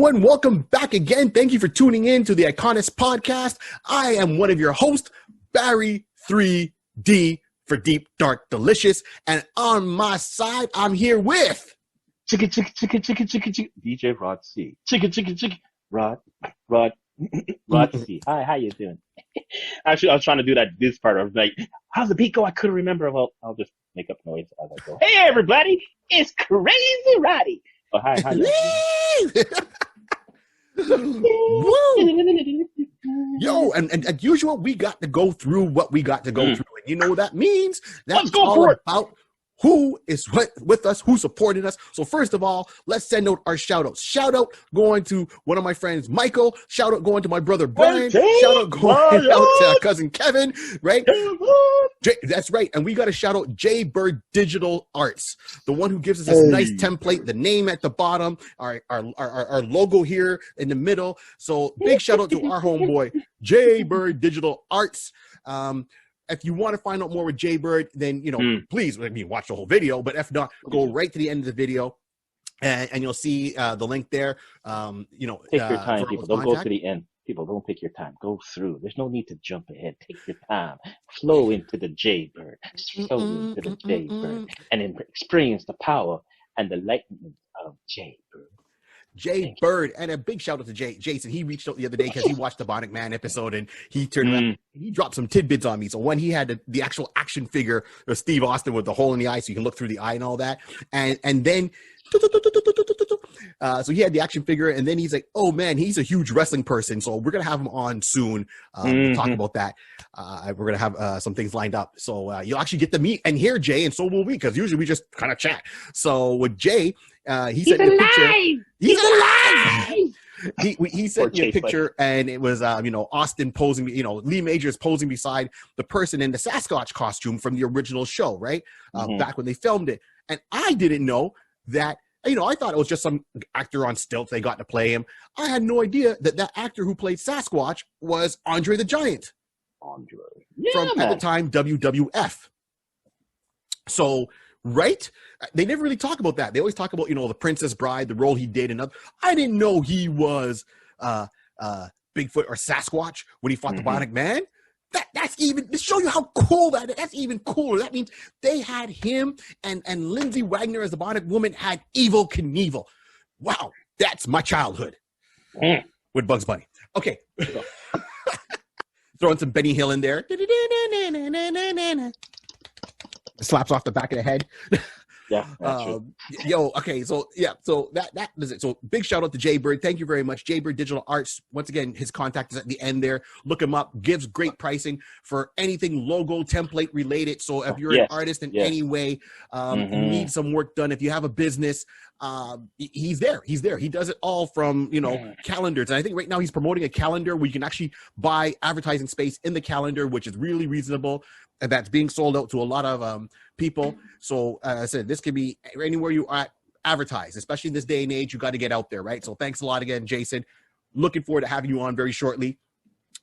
everyone. Welcome back again. Thank you for tuning in to the Iconist podcast. I am one of your hosts, Barry 3D for Deep, Dark, Delicious. And on my side, I'm here with... Chicka, DJ Rod C. Chicka, Rod C. Hi, how you doing? Actually, I was trying to do this part. I was like, how's the beat go? I couldn't remember. Well, I'll just make up noise as I go. Hey, everybody. It's Crazy Roddy. Oh, hi, how you doing? Yo, and as usual, we got to go through what we got to go through. And you know what that means? That's all about who is with us, who supported us. So first of all, let's send out our shout-outs. Shout-out going to one of my friends, Michael. Shout-out going to my brother, Brian. Shout-out going out to cousin Kevin, right? That's right. And we got to shout-out Jaybird Digital Arts, the one who gives us this nice template, the name at the bottom, our logo here in the middle. So big shout-out to our homeboy, Jaybird Digital Arts. If you want to find out more with Jaybird, then, please, watch the whole video. But if not, go right to the end of the video and you'll see the link there. Take your time, people. Don't go to the end. People, don't take your time. Go through. There's no need to jump ahead. Take your time. Flow into the Jaybird. Flow into the Jaybird. And then experience the power and the enlightenment of Jaybird. Jaybird, and a big shout out to Jason. He reached out the other day because he watched the Bionic Man episode and he turned around, he dropped some tidbits on me. So when he had the actual action figure of Steve Austin with the hole in the eye so you can look through the eye and all that, and then so he had the action figure, and then he's like, oh man, he's a huge wrestling person, so we're gonna have him on soon. We'll talk about that. We're gonna have some things lined up, so you'll actually get to meet and hear Jay, and so will we, because usually we just kind of chat. So with Jay, he sent me a picture. He's alive. He sent me a picture, and it was Austin posing, Lee Majors posing beside the person in the Sasquatch costume from the original show, right? Back when they filmed it, and I didn't know that. I thought it was just some actor on stilts. They got to play him. I had no idea that actor who played Sasquatch was Andre the Giant. Andre. At the time, WWF. So, right? They never really talk about that. They always talk about, the Princess Bride, the role he did. And I didn't know he was Bigfoot or Sasquatch when he fought the Bionic Man. That's even, to show you how cool that's even cooler. That means they had him and Lindsay Wagner as the Bionic Woman had Evel Knievel. Wow, that's my childhood with Bugs Bunny. Okay. Throwing some Benny Hill in there. Slaps off the back of the head. Yeah. Okay. So that is it. So big shout out to Jaybird. Thank you very much. Jaybird Digital Arts. Once again, his contact is at the end there. Look him up. Gives great pricing for anything logo template related. So if you're an artist in any way, you need some work done. If you have a business, he's there. He does it all from, calendars. And I think right now he's promoting a calendar where you can actually buy advertising space in the calendar, which is really reasonable. And that's being sold out to a lot of people. So I said, this could be anywhere you advertise, especially in this day and age. You got to get out there, right? So thanks a lot again, Jason. Looking forward to having you on very shortly.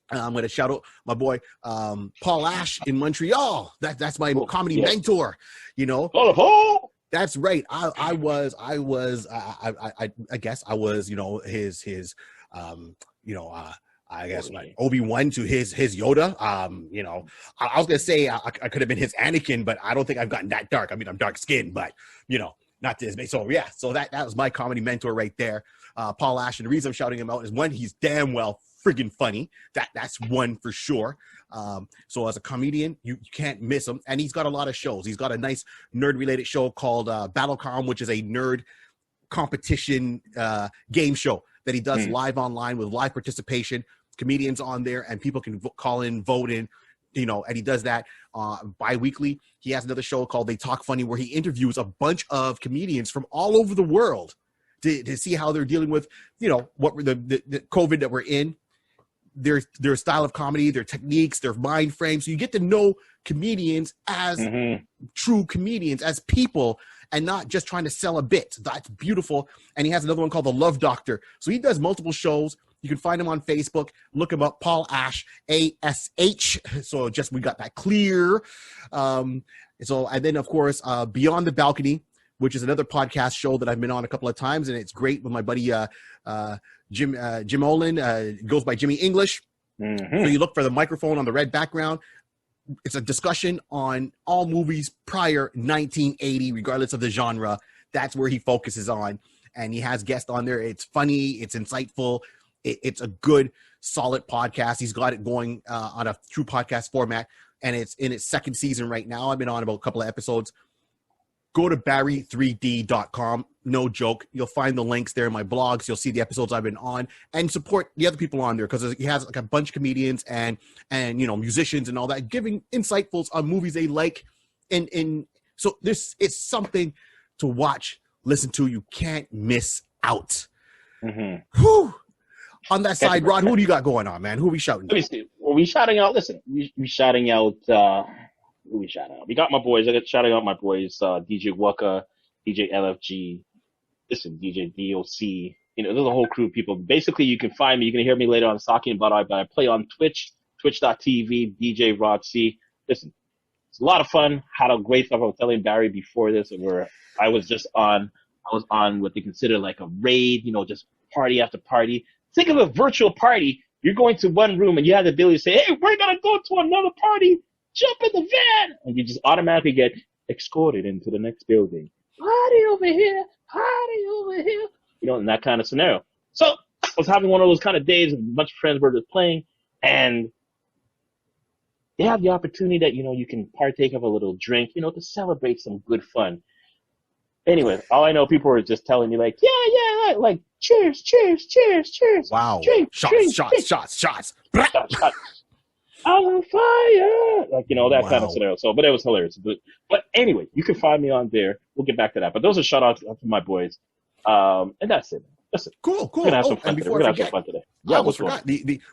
I'm going to shout out my boy Paul Ash in Montreal. That's my comedy mentor. Paul. That's right. I guess I was his I guess like Obi-Wan to his Yoda. I was gonna say I could have been his Anakin, but I don't think I've gotten that dark. I mean, I'm dark skinned, but not this big. So yeah, so that was my comedy mentor right there, Paul Ash. And the reason I'm shouting him out is one, he's damn well friggin' funny. That's one for sure. So as a comedian, you can't miss him, and he's got a lot of shows. He's got a nice nerd related show called BattleCom, which is a nerd competition game show that he does live online with live participation. Comedians on there, and people can call in, vote in, and he does that bi-weekly. He has another show called They Talk Funny, where he interviews a bunch of comedians from all over the world to see how they're dealing with, what the COVID that we're in, their style of comedy, their techniques, their mind frame. So you get to know comedians as true comedians, as people, and not just trying to sell a bit. That's beautiful. And he has another one called The Love Doctor. So he does multiple shows. You can find him on Facebook. Look him up, Paul Ash, ASH. So we got that clear. And then, of course, Beyond the Balcony which is another podcast show that I've been on a couple of times, and it's great with my buddy Jim Olin. Goes by Jimmy English. Mm-hmm. So you look for the microphone on the red background. It's a discussion on all movies prior 1980, regardless of the genre. That's where he focuses on, and he has guests on there. It's funny, it's insightful, it's a good, solid podcast. He's got it going on a true podcast format, and it's in its second season right now. I've been on about a couple of episodes. Go to barry3d.com. No joke. You'll find the links there in my blogs. You'll see the episodes I've been on, and support the other people on there, because he has like a bunch of comedians and musicians and all that, giving insightfuls on movies they like. And so this is something to watch, listen to. You can't miss out. Mm-hmm. Whew. On that side, Rod, who do you got going on, man? Who are we shouting? Let me see. Well, we shouting out. Listen, we shouting out. Who we shouting out? We got my boys. I got shouting out my boys. DJ Waka, DJ LFG. Listen, DJ DOC. There's a whole crew of people. Basically, you can find me. You can hear me later on talking about it. But I play on Twitch, twitch.tv, DJ Rod C. Listen, it's a lot of fun. Had a great time. I was telling Barry before this, where I was on what they consider like a raid. Just party after party. Think of a virtual party. You're going to one room and you have the ability to say, hey, we're going to go to another party. Jump in the van. And you just automatically get escorted into the next building. Party over here. Party over here. In that kind of scenario. So I was having one of those kind of days, and a bunch of friends were just playing, and they have the opportunity that, you can partake of a little drink, to celebrate some good fun. Anyway, all I know, people were just telling me like, yeah, like, cheers, cheers, cheers, cheers. Wow. Drink, shots. I'm on fire. Like, that kind of scenario. So, but it was hilarious. But anyway, you can find me on there. We'll get back to that. But those are shout outs to my boys. And that's it. Listen, cool. We're gonna have some fun today. We're gonna have some fun today. Yeah, I almost forgot.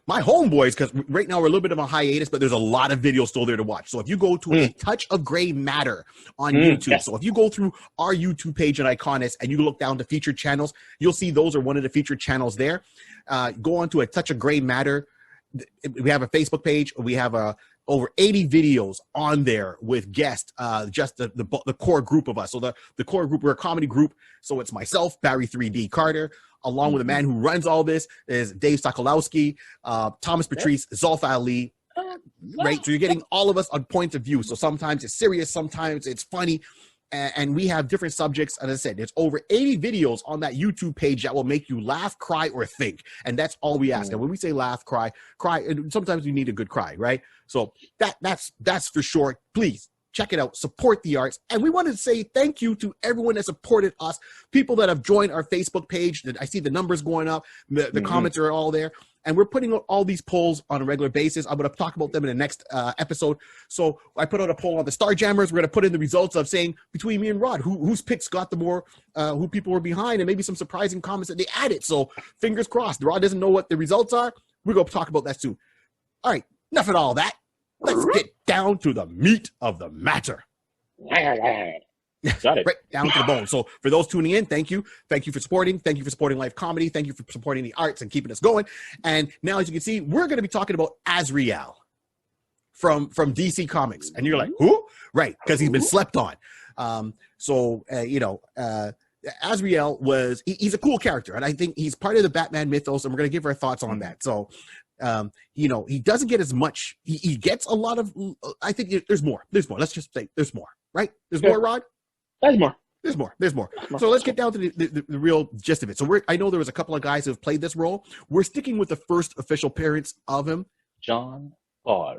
My homeboys, because right now we're a little bit of a hiatus, but there's a lot of videos still there to watch. So if you go to A Touch of Gray Matter on YouTube, so if you go through our YouTube page at Iconis and you look down to featured channels, you'll see those are one of the featured channels there. Go on to A Touch of Gray Matter. We have a Facebook page. We have over 80 videos on there with guests, just the core group of us. So the core group, we're a comedy group. So it's myself, Barry 3D Carter, along with the man who runs all this is Dave Sokolowski, Thomas Patrice, Zolf Ali, right? So you're getting all of us on points of view. So sometimes it's serious, sometimes it's funny. And we have different subjects. As I said, there's over 80 videos on that YouTube page that will make you laugh, cry, or think. And that's all we ask. And when we say laugh, cry, and sometimes you need a good cry, right? So that's for sure. Please check it out. Support the arts. And we wanted to say thank you to everyone that supported us, people that have joined our Facebook page. I see the numbers going up. The comments are all there. And we're putting out all these polls on a regular basis. I'm going to talk about them in the next episode. So I put out a poll on the Star Jammers. We're going to put in the results of saying between me and Rod, whose picks got the more, who people were behind, and maybe some surprising comments that they added. So fingers crossed. Rod doesn't know what the results are. We're going to talk about that soon. All right, enough of all that. Let's get down to the meat of the matter. Got it. Right down to the bone. So for those tuning in, thank you. Thank you for supporting. Thank you for supporting live comedy. Thank you for supporting the arts and keeping us going. And now, as you can see, we're going to be talking about Azrael from DC Comics. And you're like, who? Right, because he's been slept on. Azrael he's a cool character, and I think he's part of the Batman mythos, and we're going to give our thoughts on that. So, he doesn't get as much. He gets a lot of. I think there's more. There's more. Let's just say there's more. Right? There's more, Rod. There's more. There's more. So let's get down to the real gist of it. So I know there was a couple of guys who have played this role. We're sticking with the first official appearance of him. Jean Paul.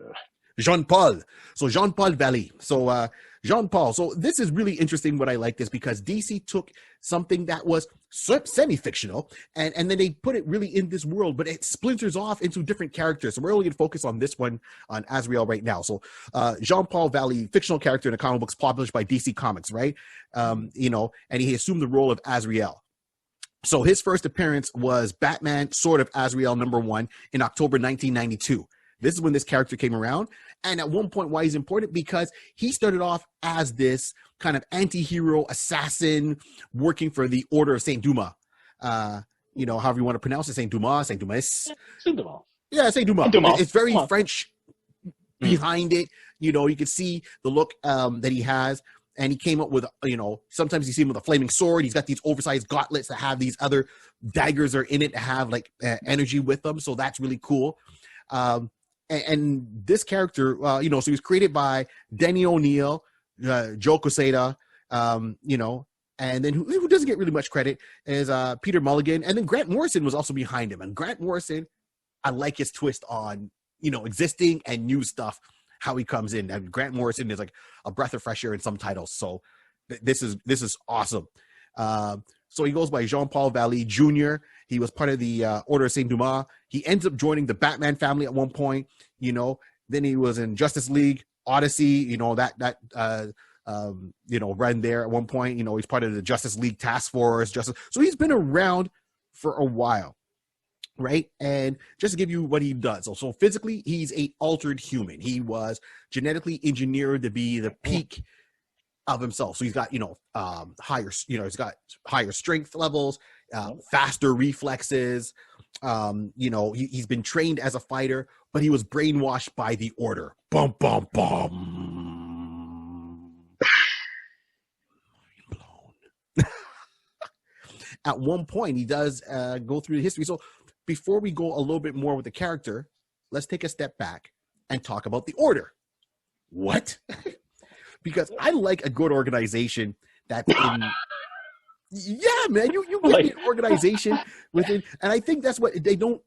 So Jean-Paul Valley. So Jean-Paul. So this is really interesting. What I like this because DC took something that was semi-fictional and then they put it really in this world, but it splinters off into different characters. So we're only going to focus on this one, on Azrael right now. So Jean-Paul Valley, fictional character in the comic books published by DC Comics, right? And he assumed the role of Azrael. So his first appearance was Batman, Sword of Azrael #1 in October 1992. This is when this character came around. And at one point, why he's important? Because he started off as this kind of anti-hero assassin working for the Order of Saint Dumas. However you want to pronounce it, Saint Dumas. Yeah, Saint Dumas. It's very French behind it. You can see the look that he has. and he came up with, sometimes you see him with a flaming sword. He's got these oversized gauntlets that have these other daggers are in it to have like energy with them. So that's really cool. And this character, so he was created by Denny O'Neil, Joe Quesada, and then who doesn't get really much credit is Peter Mulligan. And then Grant Morrison was also behind him. And Grant Morrison, I like his twist on, existing and new stuff, how he comes in. And Grant Morrison is like a breath of fresh air in some titles. So this is awesome. So he goes by Jean-Paul Vallée Jr. He was part of the Order of Saint Dumas. He ends up joining the Batman family at one point. Then he was in Justice League, Odyssey. Run there at one point. He's part of the Justice League Task Force. So he's been around for a while, right? And just to give you what he does. So physically, he's a altered human. He was genetically engineered to be the peak of himself. So he's got, higher, he's got higher strength levels, faster reflexes. He's been trained as a fighter, but he was brainwashed by the Order. Bum, bum, bum. Blown. At one point, he does go through the history. So before we go a little bit more with the character, let's take a step back and talk about the Order. What? Because I like a good organization that's in. Yeah, man, you get an organization within, and I think that's what they don't.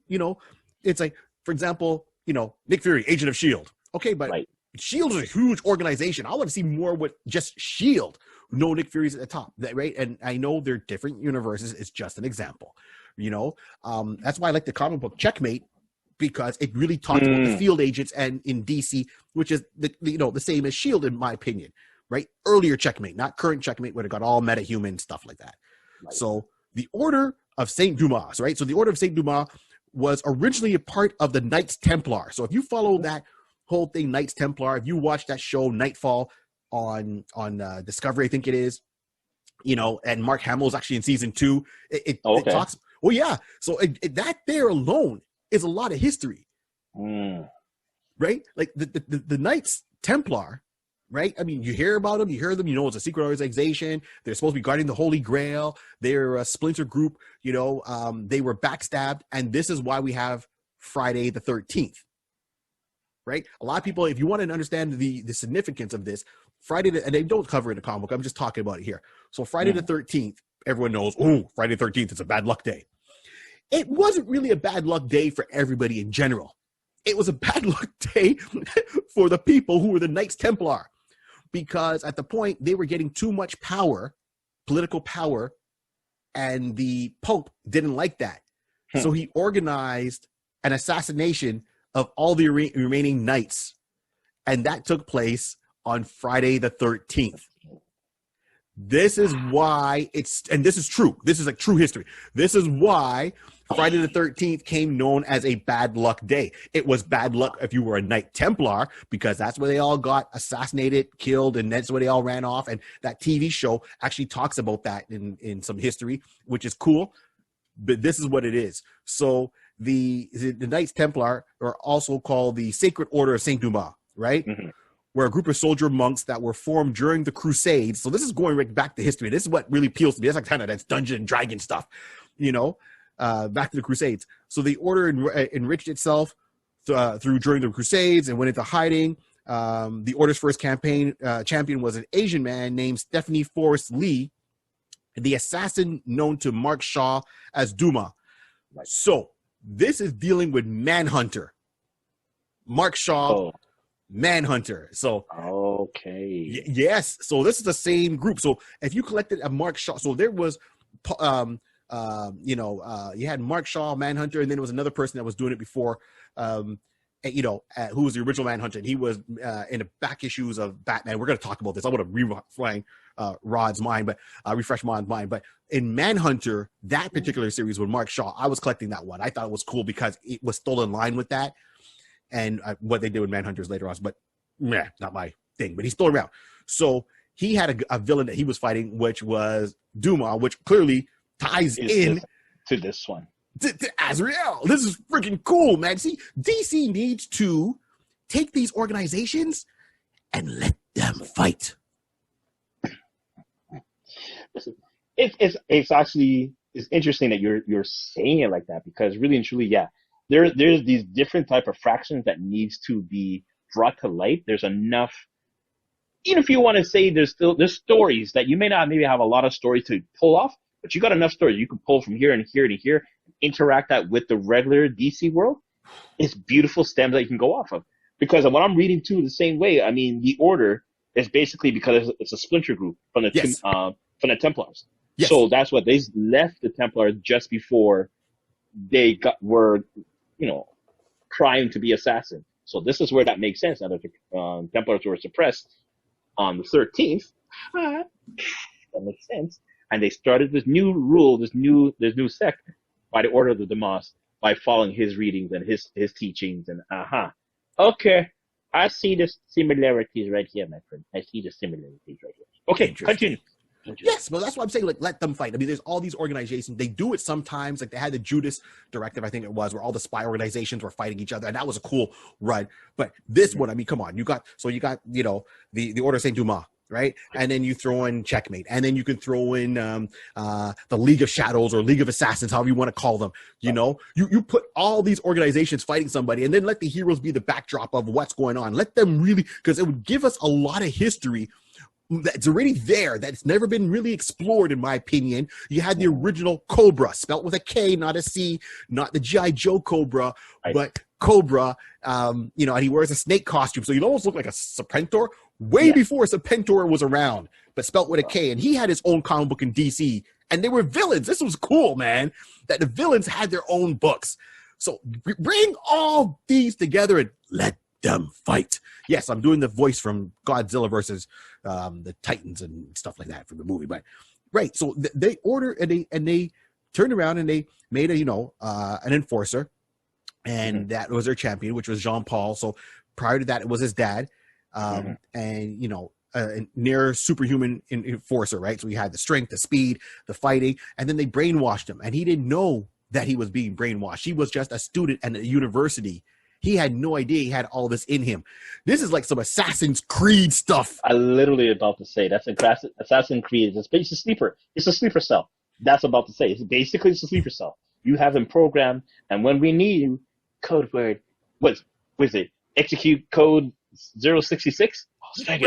It's like, for example, Nick Fury, Agent of Shield. Okay, but right. Shield is a huge organization. I want to see more with just Shield. No Nick Fury's at the top, right? And I know they're different universes. It's just an example. That's why I like the comic book Checkmate, because it really talks about the field agents and in DC, which is the same as Shield in my opinion, right? Earlier Checkmate, not current Checkmate, where it got all meta-human stuff like that. Right. So the Order of Saint Dumas, right? So the Order of Saint Dumas was originally a part of the Knights Templar. So if you follow that whole thing, Knights Templar, if you watch that show Nightfall on Discovery, I think it is, and Mark Hamill's actually in season 2. It talks. Well, yeah. So that there alone is a lot of history, right? Like the Knights Templar, right? I mean, you hear about them, you hear them, it's a secret organization. They're supposed to be guarding the Holy Grail. They're a splinter group, they were backstabbed. And this is why we have Friday the 13th, right? A lot of people, if you want to understand the significance of this, and they don't cover it in the comic book, I'm just talking about it here. So Friday the 13th, everyone knows, Friday the 13th, it's a bad luck day. It wasn't really a bad luck day for everybody in general. It was a bad luck day for the people who were the Knights Templar, because at the point they were getting too much power, political power, and the Pope didn't like that. So he organized an assassination of all the remaining knights, and that took place on Friday the 13th. This is why and this is true. This is like true history. This is why Friday the 13th came known as a bad luck day. It was bad luck if you were a Knight Templar, because that's where they all got assassinated, killed, and that's where they all ran off. And that TV show actually talks about that in some history, which is cool. But this is what it is. So the Knights Templar are also called the Sacred Order of Saint Dumas, right? Mm-hmm. Were a group of soldier monks that were formed during the Crusades. So this is going right back to history. This is what really appeals to me. That's like kind of that's Dungeon and Dragon stuff, back to the Crusades. So the order enriched itself through during the Crusades and went into hiding. The order's first champion was an Asian man named Stephanie Forrest Lee, the assassin known to Mark Shaw as Dumas. Right. So this is dealing with Manhunter. Mark Shaw. Manhunter. So yes. So this is the same group. So if you collected a Mark Shaw, so there was you had Mark Shaw, Manhunter, and then there was another person that was doing it before, who was the original Manhunter. And he was in the back issues of Batman. We're going to talk about this. I want to refresh Rod's mind, but refresh Rod's mind. But in Manhunter, that particular series with Mark Shaw, I was collecting that one. I thought it was cool because it was still in line with that. And what they did with Manhunters later on, but not my thing. But he's still around. So he had a villain that he was fighting, which was Dumas, which clearly ties in to this one. To Azrael. This is freaking cool, man. See, DC needs to take these organizations and let them fight. listen, it's actually it's interesting that you're saying it like that because really and truly, yeah, there's these different type of fractions that needs to be brought to light. There's enough, even if you want to say there's stories that you may not maybe have a lot of stories to pull off, but you got enough stories you can pull from here and here to here, interact that with the regular DC world. It's beautiful stems that you can go off of. Because what I'm reading too the same way, I mean, the Order is basically because it's a splinter group from the Templars. Yes. So that's what they left the Templars just before they were, trying to be assassins. So this is where that makes sense. Now that the Templars were suppressed on the 13th, that makes sense. And they started this new rule, this new sect by the Order of the Dumas by following his readings and his teachings and okay, I see the similarities right here, my friend. I see the similarities right here. Okay, continue. Yes, well, that's what I'm saying. Like, let them fight. I mean, there's all these organizations. They do it sometimes. Like, they had the Judas Directive, I think it was, where all the spy organizations were fighting each other, and that was a cool run. But this one, I mean, come on, you got the Order of Saint Dumas, right? And then you throw in Checkmate, and then you can throw in the League of Shadows or League of Assassins, however you want to call them. You put all these organizations fighting somebody, and then let the heroes be the backdrop of what's going on. Let them really, because it would give us a lot of history that's already there, that's never been really explored, in my opinion. You had the original Cobra, spelt with a K, not a C, not the G.I. Joe Cobra, but Cobra, and he wears a snake costume, so you almost look like a Serpentor, before Serpentor was around, but spelt with a K, and he had his own comic book in DC, and they were villains. This was cool, man, that the villains had their own books. So bring all these together and let them fight. Yes, I'm doing the voice from Godzilla versus the Titans and stuff like that from the movie. But right, so they order and they turned around and they made an enforcer, and that was their champion, which was Jean Paul. So prior to that, it was his dad, and a near superhuman enforcer, right? So he had the strength, the speed, the fighting, and then they brainwashed him, and he didn't know that he was being brainwashed. He was just a student at a university. He had no idea he had all this in him. This is like some Assassin's Creed stuff. I literally about to say that's Assassin's Creed. It's a sleeper. It's a sleeper cell. That's about to say. It's a sleeper cell. You have them programmed, and when we need you, code word. What is it? Execute code 066. Right.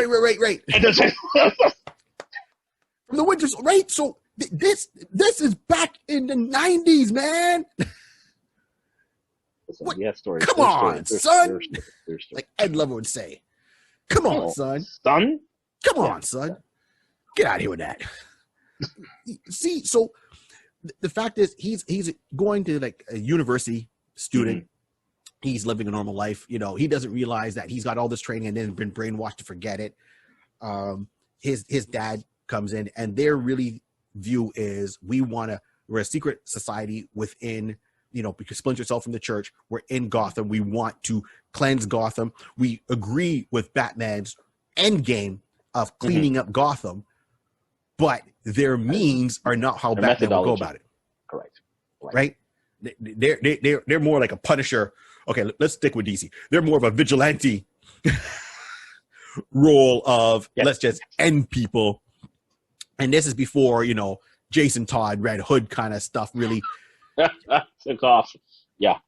From the Winters, right? So this is back in the 90s, man. Listen, yeah, story. Come on, son. Like Ed Lover would say. Come on, son. Son? Come on, son. Get out of here with that. See, so the fact is he's going to like a university student. Mm-hmm. He's living a normal life. He doesn't realize that he's got all this training and then been brainwashed to forget it. His dad comes in, and their really view is we're a secret society within, because splinter yourself from the church. We're in Gotham. We want to cleanse Gotham. We agree with Batman's end game of cleaning up Gotham, but their means are not how Batman will go about it. Correct. Right? They're more like a Punisher. Okay, let's stick with DC. They're more of a vigilante role of let's just end people. And this is before, Jason Todd, Red Hood kind of stuff really took off. Yeah.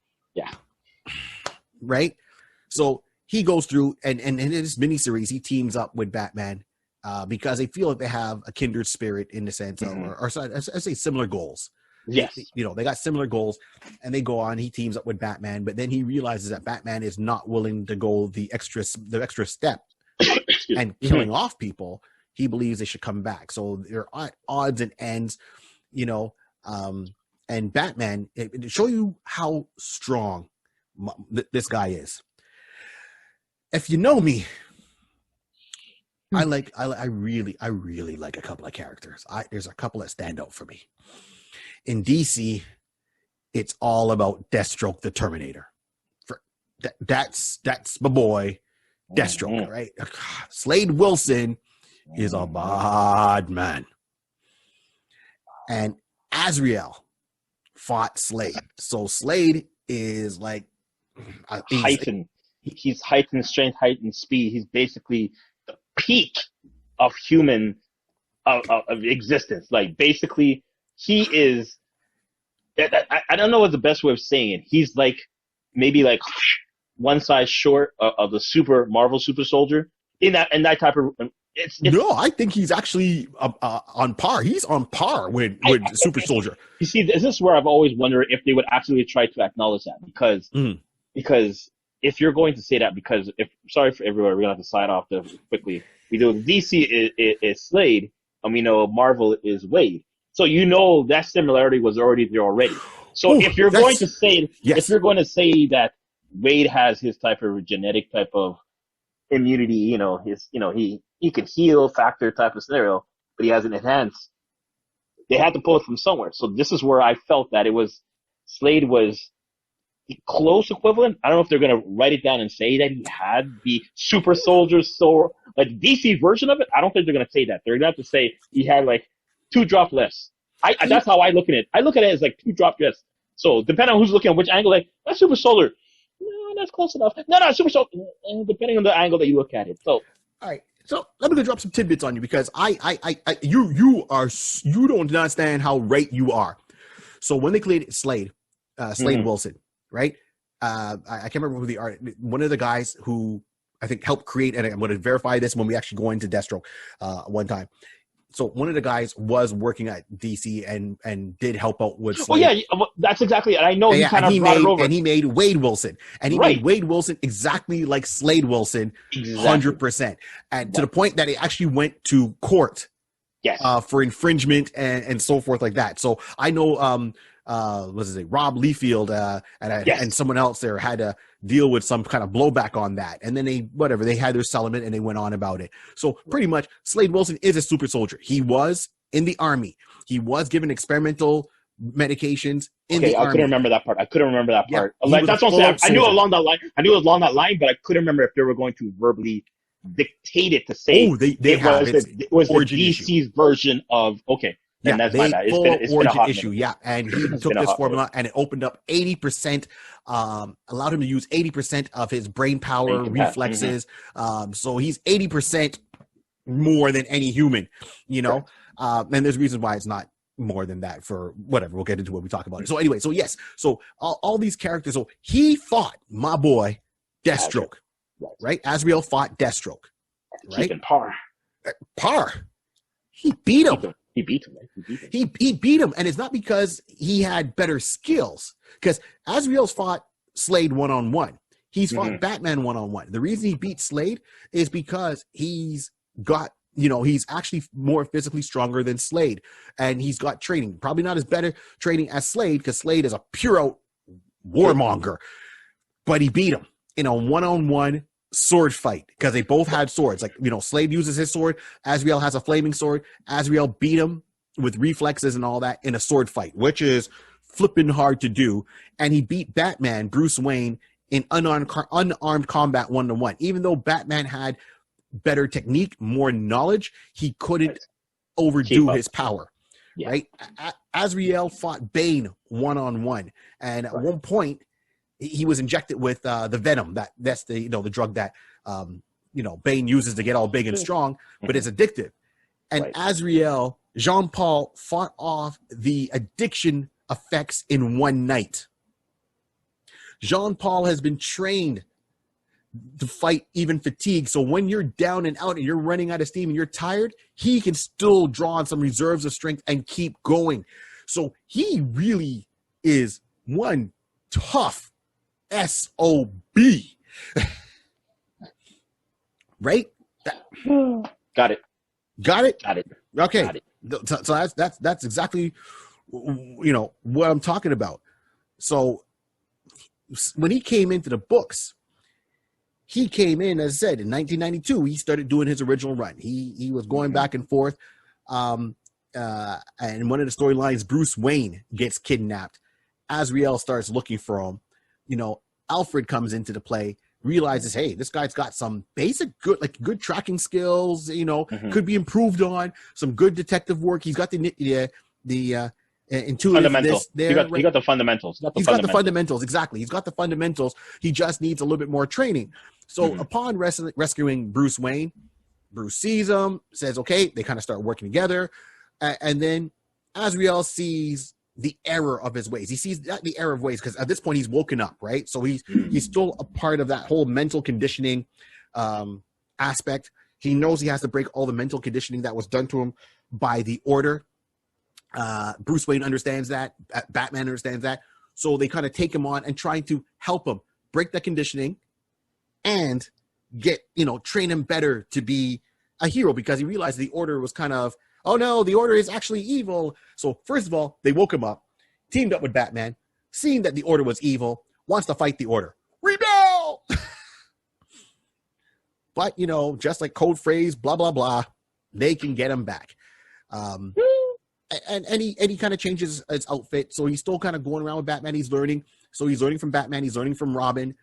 Right? So he goes through, and in this miniseries, he teams up with Batman because they feel like they have a kindred spirit in the sense of, or I say similar goals. Yes. They got similar goals, and they go on. He teams up with Batman, but then he realizes that Batman is not willing to go the extra step and killing off people. He believes they should come back. So there are odds and ends, and Batman, to show you how strong this guy is. If you know me, I really like a couple of characters. There's a couple that stand out for me. In DC, it's all about Deathstroke, the Terminator. That's my boy, Deathstroke, right? Slade Wilson is a bad man. And Azrael fought Slade. So Slade is like heightened. He's heightened strength, heightened speed. He's basically the peak of human of existence. Like basically, he is. I don't know what the best way of saying it. He's like maybe like one size short of the Marvel super soldier in that type of. No, I think he's actually on par. He's on par with Super Soldier. You see, this is where I've always wondered if they would actually try to acknowledge that because if you're going to say that, because sorry for everyone, we're gonna have to sign off quickly. We know DC is Slade, and we know Marvel is Wade. So that similarity was already there already. So if you're going to say that Wade has his type of genetic type of immunity, he can heal factor type of scenario, but he has an enhanced. They had to pull it from somewhere. So this is where I felt that Slade was the close equivalent. I don't know if they're going to write it down and say that he had the super soldier sword, like DC version of it. I don't think they're going to say that. They're going to have to say he had like 2 drop less. That's how I look at it. I look at it as like 2 drop less. So depending on who's looking at which angle, like that's super soldier. No, that's close enough. No, super soldier. Depending on the angle that you look at it. So all right. So let me go drop some tidbits on you because you don't understand how right you are. So when they created Slade Wilson, right? I can't remember who one of the guys who I think helped create, and I'm going to verify this when we actually go into Deathstroke one time. So one of the guys was working at DC and did help out with Slade. Oh yeah, that's exactly it. I know he kind of brought it over. And he made Wade Wilson. And he made Wade Wilson exactly like Slade Wilson, 100%. And to the point that it actually went to court for infringement and so forth like that. So I know Rob Liefeld and someone else there had to deal with some kind of blowback on that, and then they had their settlement and they went on about it. So pretty much Slade Wilson is a super soldier. He was in the army. He was given experimental medications in the army. I couldn't remember that part. Like that's what I'm saying. I knew along that line, but I couldn't remember if they were going to verbally dictate it to say it was the DC's version of Yeah, that's my bad. It's been a hot issue. Yeah, and he took this formula and it opened up 80%, allowed him to use 80% of his brain power, reflexes. So he's 80% more than any human, and there's reasons why it's not more than that for whatever. We'll get into when we talk about it. So anyway, so yes, so all these characters. So he fought my boy Deathstroke, right? Azrael fought Deathstroke, right? Par. He beat him. He beat him. He beat him, and it's not because he had better skills. Because Azriel's fought Slade 1-on-1. He's fought Batman 1-on-1. The reason he beat Slade is because he's got, he's actually more physically stronger than Slade, and he's got training. Probably not as better training as Slade, because Slade is a pure out warmonger. But he beat him in a 1-on-1 sword fight because they both had swords. Like, Slade uses his sword. Azrael has a flaming sword. Azrael beat him with reflexes and all that in a sword fight, which is flipping hard to do. And he beat Batman, Bruce Wayne, in unarmed combat 1-to-1. Even though Batman had better technique, more knowledge, he couldn't overdo his power. Right? Azrael fought Bane 1-on-1. And at one point, he was injected with the venom. That's the drug that Bane uses to get all big and strong, but it's addictive. And Azrael, Jean-Paul fought off the addiction effects in one night. Jean-Paul has been trained to fight even fatigue. So when you're down and out and you're running out of steam and you're tired, he can still draw on some reserves of strength and keep going. So he really is one tough SOB. Right? Got it. Okay. Got it. So that's exactly what I'm talking about. So when he came into the books, he came in, as I said, in 1992. He started doing his original run. He was going back and forth. And one of the storylines, Bruce Wayne gets kidnapped. Azrael starts looking for him. Alfred comes into the play, realizes, hey, this guy's got some basic good tracking skills, could be improved on, some good detective work. He's got the intuitive fundamentals. He got the fundamentals. He's got the fundamentals, exactly. He's got the fundamentals. He just needs a little bit more training. So upon rescuing Bruce Wayne, Bruce sees him, says, okay, they kind of start working together. And then Azrael sees the error of his ways. He sees the error of ways because at this point he's woken up, right? So he's still a part of that whole mental conditioning aspect. He knows he has to break all the mental conditioning that was done to him by the Order. Bruce Wayne understands that. Batman understands that. So they kind of take him on and trying to help him break that conditioning and get, train him better to be a hero, because he realized the Order was kind of, oh no, the Order is actually evil. So first of all, they woke him up, teamed up with Batman, seeing that the Order was evil, wants to fight the Order. Rebel! But, just like code phrase, blah, blah, blah, they can get him back. And he kind of changes his outfit. So he's still kind of going around with Batman. He's learning. So he's learning from Batman. He's learning from Robin.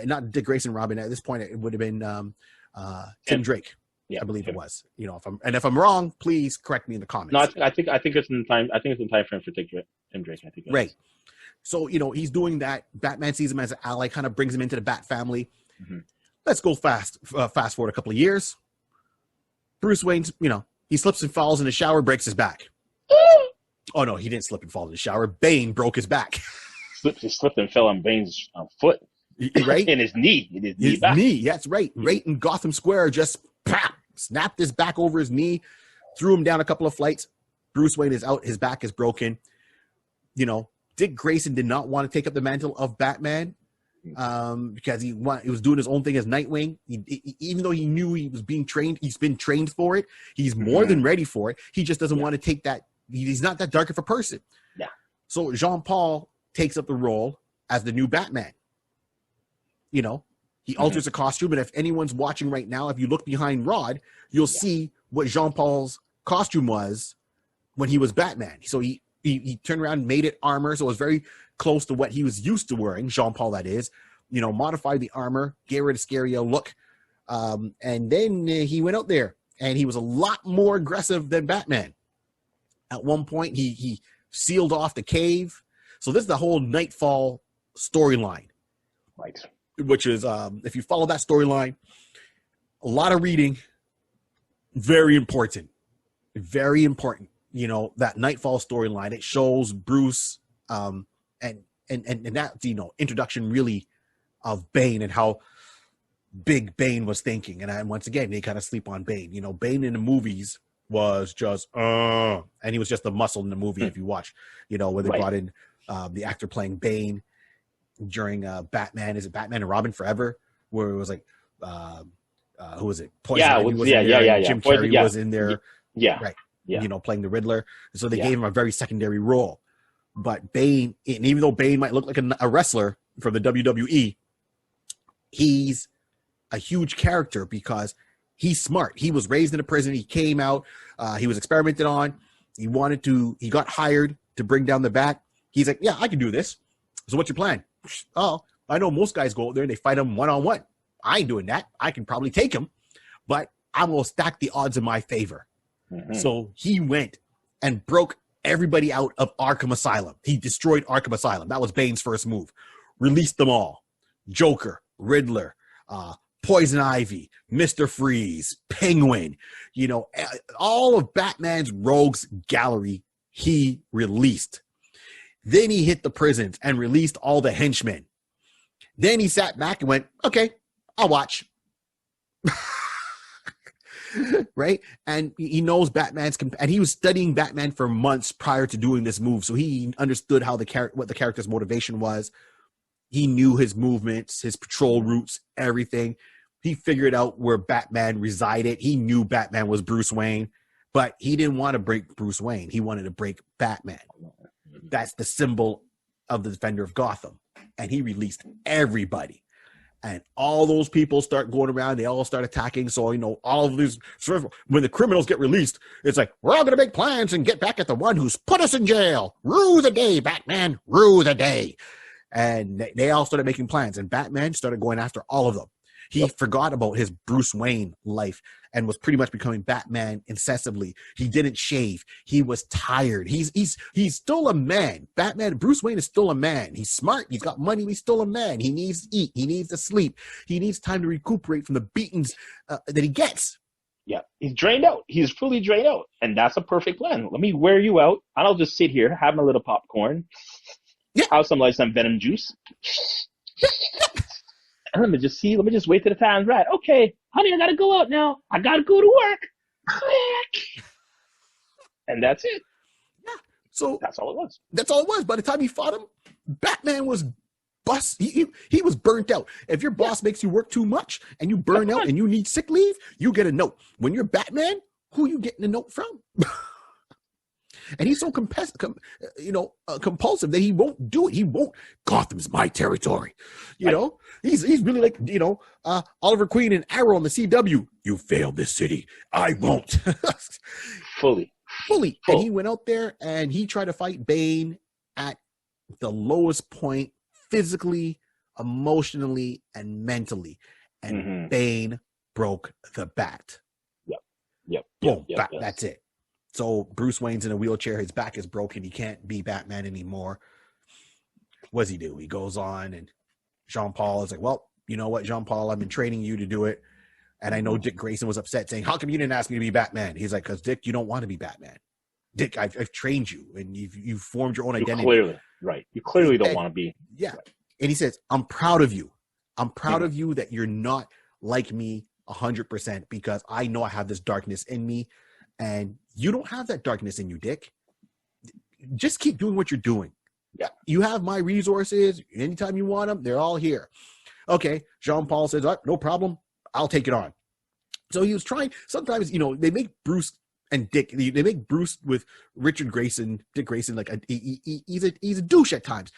Not Dick Grayson Robin. At this point, it would have been Tim Drake. Yeah, I believe it was. If I'm wrong, please correct me in the comments. No, I think it's in time. I think it's in time frame for Tim Drake. I think. Right. So he's doing that. Batman sees him as an ally, kind of brings him into the Bat family. Mm-hmm. Let's go fast forward a couple of years. Bruce Wayne's, he slips and falls in the shower, breaks his back. Oh no, he didn't slip and fall in the shower. Bane broke his back. He slipped and fell on Bane's foot. Right? In his knee. His knee. That's right. Right in Gotham Square, just snapped his back over his knee, threw him down a couple of flights. Bruce Wayne is out. His back is broken. Dick Grayson did not want to take up the mantle of Batman because he was doing his own thing as Nightwing. Even though he knew he was being trained, he's been trained for it. He's more than ready for it. He just doesn't want to take that. He's not that dark of a person. Yeah. So Jean-Paul takes up the role as the new Batman. He alters the costume, and if anyone's watching right now, if you look behind Rod, you'll see what Jean-Paul's costume was when he was Batman. So he turned around and made it armor, so it was very close to what he was used to wearing, Jean-Paul that is. Modified the armor, gave it a scarier look, and then he went out there, and he was a lot more aggressive than Batman. At one point, he sealed off the cave. So this is the whole Nightfall storyline. Right. Which is, if you follow that storyline, a lot of reading, very important. Very important. That Nightfall storyline, it shows Bruce and that, introduction really of Bane and how big Bane was thinking. And once again, they kind of sleep on Bane. Bane in the movies was just, and he was just the muscle in the movie if you watch, where they brought in the actor playing Bane during Batman. Is it Batman and Robin Forever? Where it was like, who was it? Poison Ivy was in there, Jim Carrey was in there. Yeah. Right. Yeah. Playing the Riddler. So they gave him a very secondary role. But Bane, and even though Bane might look like a wrestler from the WWE, he's a huge character because he's smart. He was raised in a prison. He came out. He was experimented on. He got hired to bring down the Bat. He's like, yeah, I can do this. So what's your plan? Oh, I know most guys go out there and they fight him one-on-one. I ain't doing that. I can probably take him, but I'm going to stack the odds in my favor. Mm-hmm. So he went and broke everybody out of Arkham Asylum. He destroyed Arkham Asylum. That was Bane's first move. Released them all. Joker, Riddler, Poison Ivy, Mr. Freeze, Penguin, all of Batman's rogues gallery he released. Then he hit the prisons and released all the henchmen. Then he sat back and went, okay, I'll watch. Right? And he knows and he was studying Batman for months prior to doing this move. So he understood how what the character's motivation was. He knew his movements, his patrol routes, everything. He figured out where Batman resided. He knew Batman was Bruce Wayne, but he didn't want to break Bruce Wayne. He wanted to break Batman. That's the symbol of the Defender of Gotham. And he released everybody. And all those people start going around. They all start attacking. So, all of these, when the criminals get released, it's like, we're all going to make plans and get back at the one who's put us in jail. Rue the day, Batman. Rue the day. And they all started making plans. And Batman started going after all of them. He forgot about his Bruce Wayne life and was pretty much becoming Batman incessantly. He didn't shave. He was tired. He's still a man. Bruce Wayne is still a man. He's smart. He's got money. He's still a man. He needs to eat. He needs to sleep. He needs time to recuperate from the beatings that he gets. Yeah, he's drained out. He's fully drained out, and that's a perfect plan. Let me wear you out, and I'll just sit here, have my little popcorn, Yeah. have some venom juice, and let me just wait till the time's right. Okay, honey, I gotta go out now. I gotta go to work. Click, and that's it. Yeah. So that's all it was. That's all it was. By the time he fought him, Batman was bust. He was burnt out. If your boss makes you work too much and you burn out and you need sick leave, you get a note. When you're Batman, who you getting a note from? And he's so compulsive that he won't do it. He won't. Gotham's my territory. You know, he's really like, Oliver Queen and Arrow on the CW. You failed this city. I won't. Fully. And he went out there and he tried to fight Bane at the lowest point, physically, emotionally, and mentally. And Bane broke the bat. Yep. Boom. That's it. So Bruce Wayne's in a wheelchair. His back is broken. He can't be Batman anymore. What does he do? He goes on, and Jean-Paul is like, well, you know what, Jean-Paul, I've been training you to do it. And I know Dick Grayson was upset saying, how come you didn't ask me to be Batman? He's like, because Dick, you don't want to be Batman. Dick, I've trained you, and you've formed your own identity. You clearly don't want to be. Yeah. And he says, I'm proud of you. I'm proud of you that you're not like me 100% because I know I have this darkness in me. And you don't have that darkness in you, Dick. Just keep doing what you're doing. Yeah. You have my resources. Anytime you want them, they're all here. Okay. Jean-Paul says, no problem. I'll take it on. So he was trying. Sometimes, they make Bruce and Dick, they make Bruce with Dick Grayson, like he's a douche at times.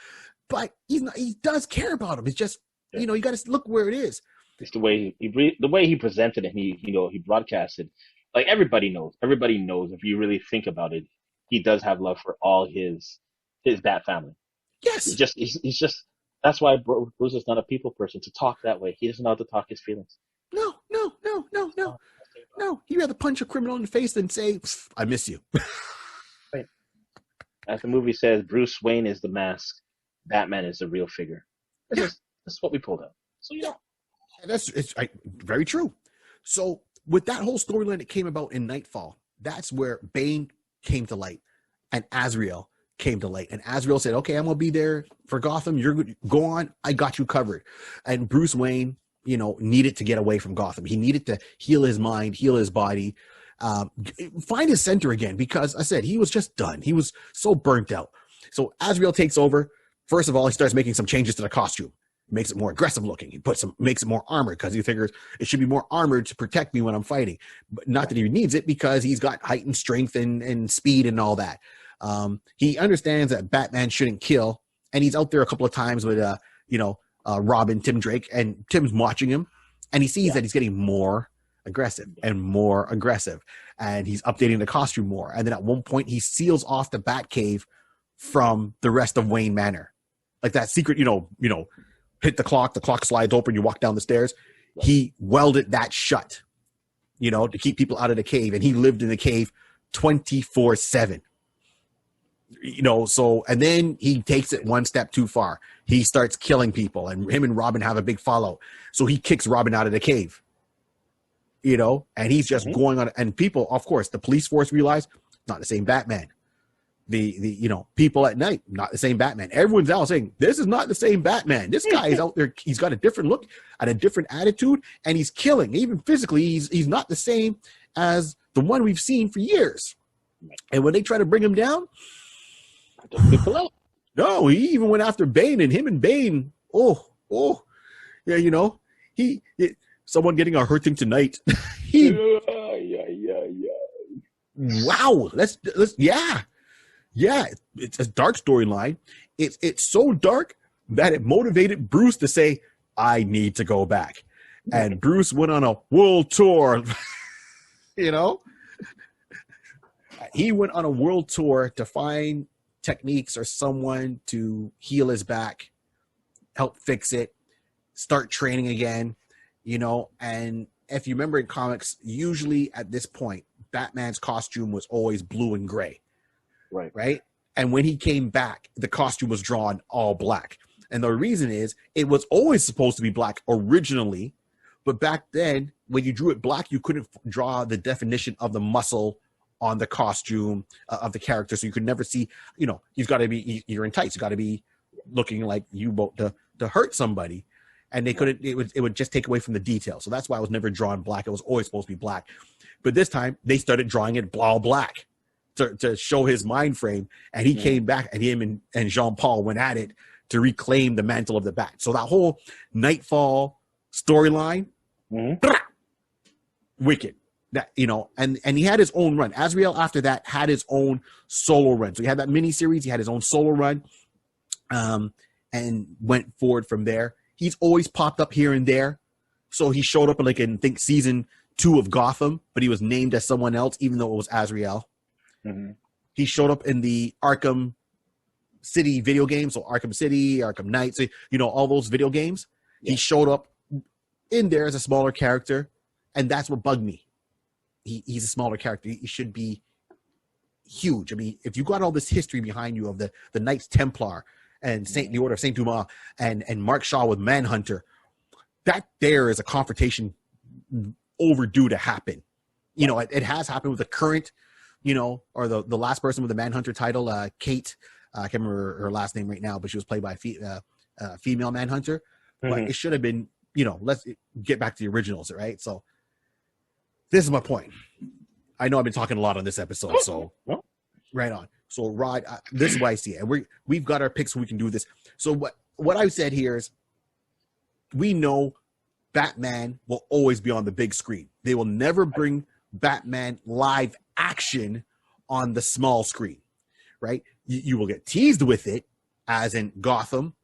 But he's not, he does care about him. It's just, you got to look where it is. It's the way he presented it. He broadcasted. Like everybody knows if you really think about it, he does have love for all his Bat family. Yes. He's just, that's why Bruce is not a people person to talk that way. He doesn't know how to talk his feelings. No. He'd rather punch a criminal in the face than say, I miss you. Right. As the movie says, Bruce Wayne is the mask. Batman is the real figure. That's what we pulled out. So it's very true. So with that whole storyline that came about in Nightfall, that's where Bane came to light and Azrael came to light. And Azrael said, okay, I'm going to be there for Gotham. You're good. Go on. I got you covered. And Bruce Wayne, needed to get away from Gotham. He needed to heal his mind, heal his body, find his center again, because I said he was just done. He was so burnt out. So Azrael takes over. First of all, he starts making some changes to the costume. Makes it more aggressive looking. He makes it more armored because he figures it should be more armored to protect me when I'm fighting. But not that he needs it because he's got heightened strength and speed and all that. He understands that Batman shouldn't kill, and he's out there a couple of times with Robin, Tim Drake, and Tim's watching him, and he sees that he's getting more aggressive and more aggressive, and he's updating the costume more. And then at one point, he seals off the Batcave from the rest of Wayne Manor, like that secret, hit the clock slides open, you walk down the stairs. He welded that shut, to keep people out of the cave. And he lived in the cave 24/7, so, and then he takes it one step too far. He starts killing people, and him and Robin have a big fallout. So he kicks Robin out of the cave, and he's just going on. And people, of course, the police force realize not the same Batman. The people at night, not the same Batman. Everyone's out saying, this is not the same Batman. This guy is out there. He's got a different look and a different attitude, and he's killing. Even physically, he's not the same as the one we've seen for years. And when they try to bring him down, no, he even went after Bane, and him and Bane, someone getting a hurting tonight. Wow, let's Yeah, it's a dark storyline. It's so dark that it motivated Bruce to say, I need to go back. And Bruce went on a world tour, He went on a world tour to find techniques or someone to heal his back, help fix it, start training again, And if you remember in comics, usually at this point, Batman's costume was always blue and gray. Right. And when he came back, the costume was drawn all black. And the reason is it was always supposed to be black originally, But back then, when you drew it black, you couldn't draw the definition of the muscle on the costume of the character. So you could never see, you've got to be, you're in tights. You got to be looking like you about to hurt somebody. And they couldn't, it would just take away from the detail. So that's why it was never drawn black. It was always supposed to be black. But this time they started drawing it all black to show his mind frame. And he came back, and him and Jean-Paul went at it to reclaim the mantle of the Bat. So that whole Nightfall storyline, wicked. That, and he had his own run. Azrael after that had his own solo run. So he had that mini series, he had his own solo run, and went forward from there. He's always popped up here and there. So he showed up in think season 2 of Gotham, but he was named as someone else, even though it was Azrael. He showed up in the Arkham City video games, so Arkham City, Arkham Knight, so, all those video games. He showed up in there as a smaller character, and that's what bugged me. He's a smaller character. He should be huge. I mean, if you got all this history behind you of the Knights Templar and the Order of Saint Dumas and Mark Shaw with Manhunter, that there is a confrontation overdue to happen. It has happened with the current, or the last person with the Manhunter title, Kate. I can't remember her last name right now, but she was played by a female Manhunter. But it should have been, let's get back to the originals, right? So this is my point. I know I've been talking a lot on this episode, so right on. So Rod, this is what I see it. And we've got our picks, so we can do this. So what I've said here is, we know Batman will always be on the big screen. They will never bring Batman live action on the small screen, right? You will get teased with it, as in Gotham,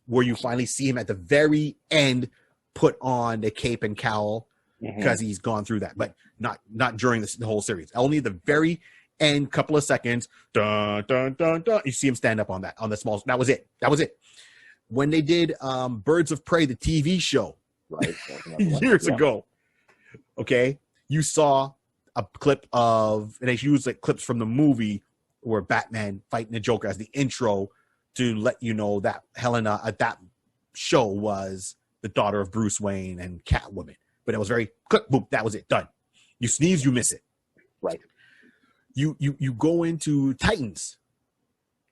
where you finally see him at the very end put on the cape and cowl because he's gone through that, but not during the whole series. Only the very end, couple of seconds, dun, dun, dun, dun, you see him stand up on the small. That was it. When they did Birds of Prey, the TV show, years ago, okay, you saw a clip of, and they used clips from the movie where Batman fighting the Joker as the intro to let you know that Helena at that show was the daughter of Bruce Wayne and Catwoman. But it was very click, boom, that was it, done. You sneeze, you miss it. Right. You go into Titans,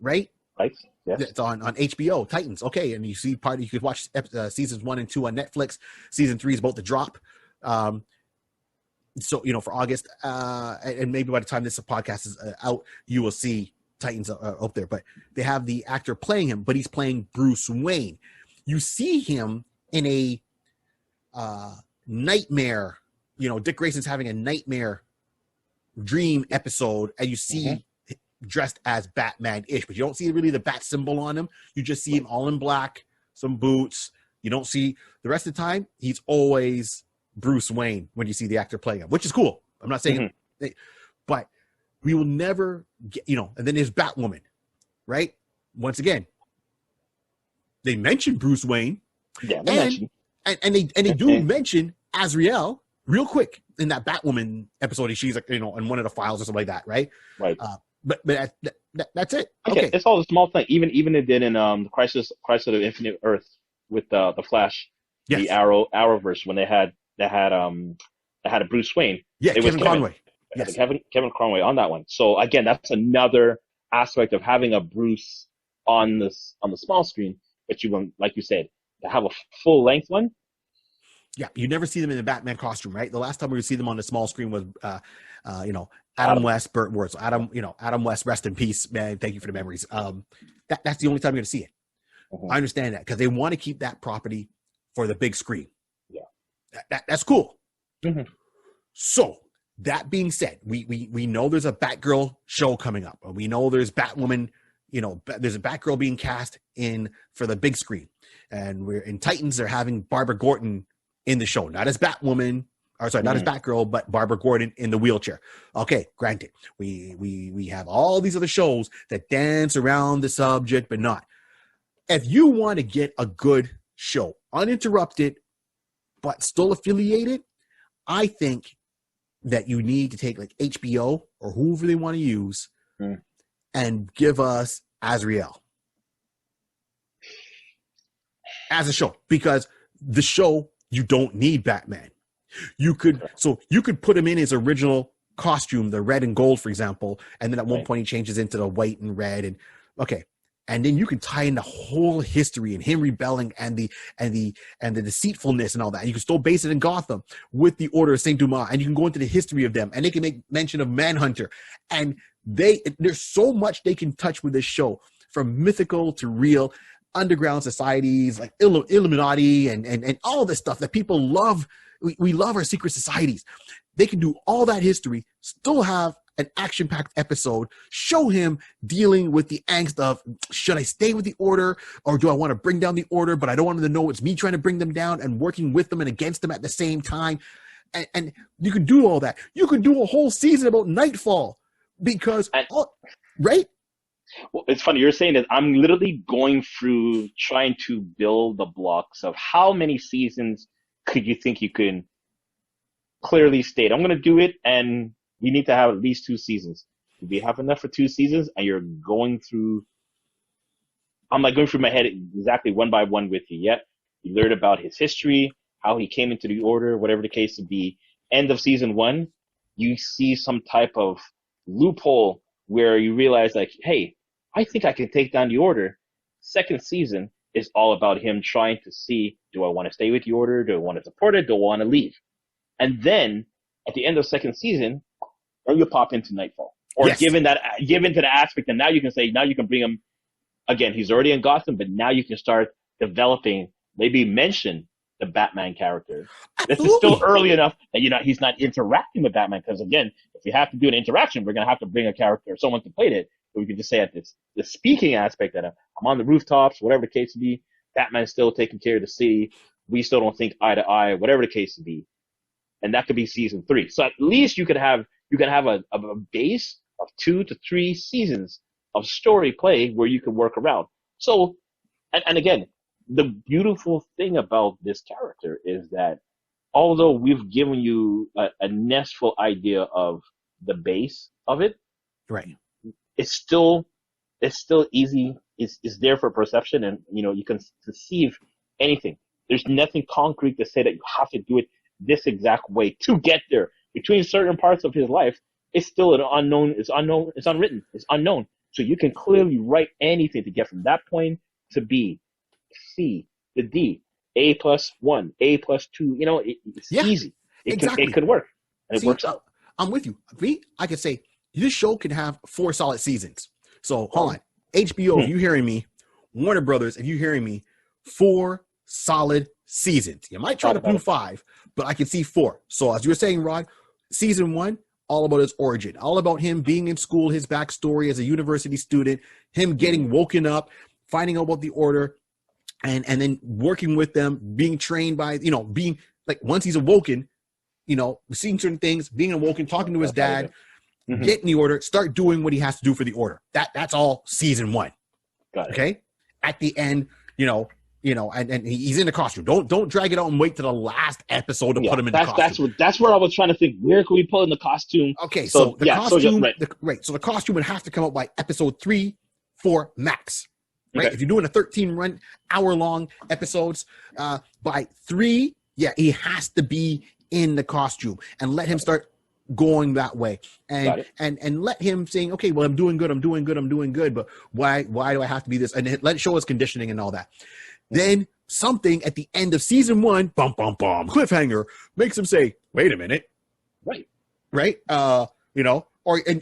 right? Right. Yes. It's on HBO, Titans. Okay, and you see you could watch seasons 1 and 2 on Netflix. Season 3 is about to drop. So, for August, and maybe by the time this podcast is out, you will see Titans up there. But they have the actor playing him, but he's playing Bruce Wayne. You see him in a nightmare. Dick Grayson's having a nightmare dream episode, and you see dressed as Batman-ish, but you don't see really the bat symbol on him. You just see him all in black, some boots. You don't see the rest of the time. He's always Bruce Wayne when you see the actor playing him, which is cool. I'm not saying, but we will never get, and then there's Batwoman, right? Once again, they mention Bruce Wayne, and they do mention Azrael real quick in that Batwoman episode. She's in one of the files or something like that, right? Right. But that's it. Okay, it's all a small thing. Even it did in the Crisis of Infinite Earth with the Flash, the Arrowverse, when they had a Bruce Wayne. Yeah, Kevin Conroy. Yes. Kevin Conroy on that one. So again, that's another aspect of having a Bruce on the small screen, but you want, like you said, to have a full length one. Yeah, you never see them in the Batman costume, right? The last time we would see them on the small screen was, Adam West, Burt Ward. So Adam West, rest in peace, man. Thank you for the memories. That's the only time you're going to see it. I understand that because they want to keep that property for the big screen. Yeah, that's cool. So that being said, we know there's a Batgirl show coming up. We know there's Batwoman. There's a Batgirl being cast in for the big screen, and we're in Titans. They're having Barbara Gordon in the show, not as Batwoman. Not as Batgirl, but Barbara Gordon in the wheelchair. Okay, granted, we have all these other shows that dance around the subject, but not. If you want to get a good show, uninterrupted, but still affiliated, I think that you need to take like HBO or whoever they want to use and give us Azrael as a show, because the show, you don't need Batman. You could put him in his original costume, the red and gold, for example, and then at one point he changes into the white and red, and and then you can tie in the whole history and him rebelling and the deceitfulness and all that. And you can still base it in Gotham with the Order of Saint Dumas, and you can go into the history of them, and they can make mention of Manhunter, and there's so much they can touch with this show, from mythical to real, underground societies like Illuminati and all this stuff that people love. We love our secret societies. They can do all that history, still have an action-packed episode, show him dealing with the angst of, should I stay with the Order, or do I want to bring down the Order, but I don't want them to know it's me trying to bring them down, and working with them and against them at the same time. And you can do all that. You can do a whole season about Nightfall, because, right? Well, it's funny. You're saying that I'm literally going through trying to build the blocks of how many seasons could you think you can clearly state, I'm going to do it, and we need to have at least 2 seasons. Do we have enough for 2 seasons? And you're going through, I'm like going through my head exactly one by one with you. Yep. You learn about his history, how he came into the Order, whatever the case would be. End of season 1, you see some type of loophole where you realize, like, hey, I think I can take down the Order. Second season is all about him trying to see, do I want to stay with the Order? Do I want to support it? Do I want to leave? And then at the end of second season, or you pop into Nightfall, or given to the aspect, and now you can say, now you can bring him again. He's already in Gotham, but now you can start developing, maybe mention the Batman character. This is still early enough that he's not interacting with Batman, because again, if you have to do an interaction, we're gonna have to bring a character, someone to play it. So we can just say at the speaking aspect that I'm on the rooftops, whatever the case may be. Batman's still taking care of the city. We still don't think eye to eye, whatever the case may be. And that could be season 3. So at least you can have a base of 2 to 3 seasons of story play where you can work around. So, and again, the beautiful thing about this character is that although we've given you a nestful idea of the base of it, right? It's still easy. It's there for perception, and you can conceive anything. There's nothing concrete to say that you have to do it this exact way to get there. Between certain parts of his life, it's still an unknown. It's unknown. It's unwritten. It's unknown. So you can clearly write anything to get from that point to B, C, to D, A+1, A+2. It's easy. It could work. And it works out. I'm with you. I could say this show can have 4 solid seasons. So hold on. HBO, if you hearing me, Warner Brothers, if you hearing me, 4 solid seasons. You might try to do 5, but I can see 4. So as you were saying, Rod, season 1, all about his origin, all about him being in school, his backstory as a university student, him getting woken up, finding out about the Order, and then working with them, being trained by, being like, once he's awoken, seeing certain things, being awoken, talking to his dad, getting the Order, start doing what he has to do for the Order. That's all season 1. Got it. Okay. At the end, and he's in the costume. Don't drag it out and wait to the last episode to put him in the costume. That's where I was trying to think. Where can we pull in the costume? Okay, so the costume, so the costume would have to come out by episode 3, 4 max. Right? Okay. If you're doing a 13 hour-long episodes, by 3, he has to be in the costume, and let him start going that way, and let him saying, okay, well, I'm doing good, but why do I have to be this? And let it show us conditioning and all that. Then something at the end of season 1, cliffhanger, makes him say, wait a minute. Right. Or and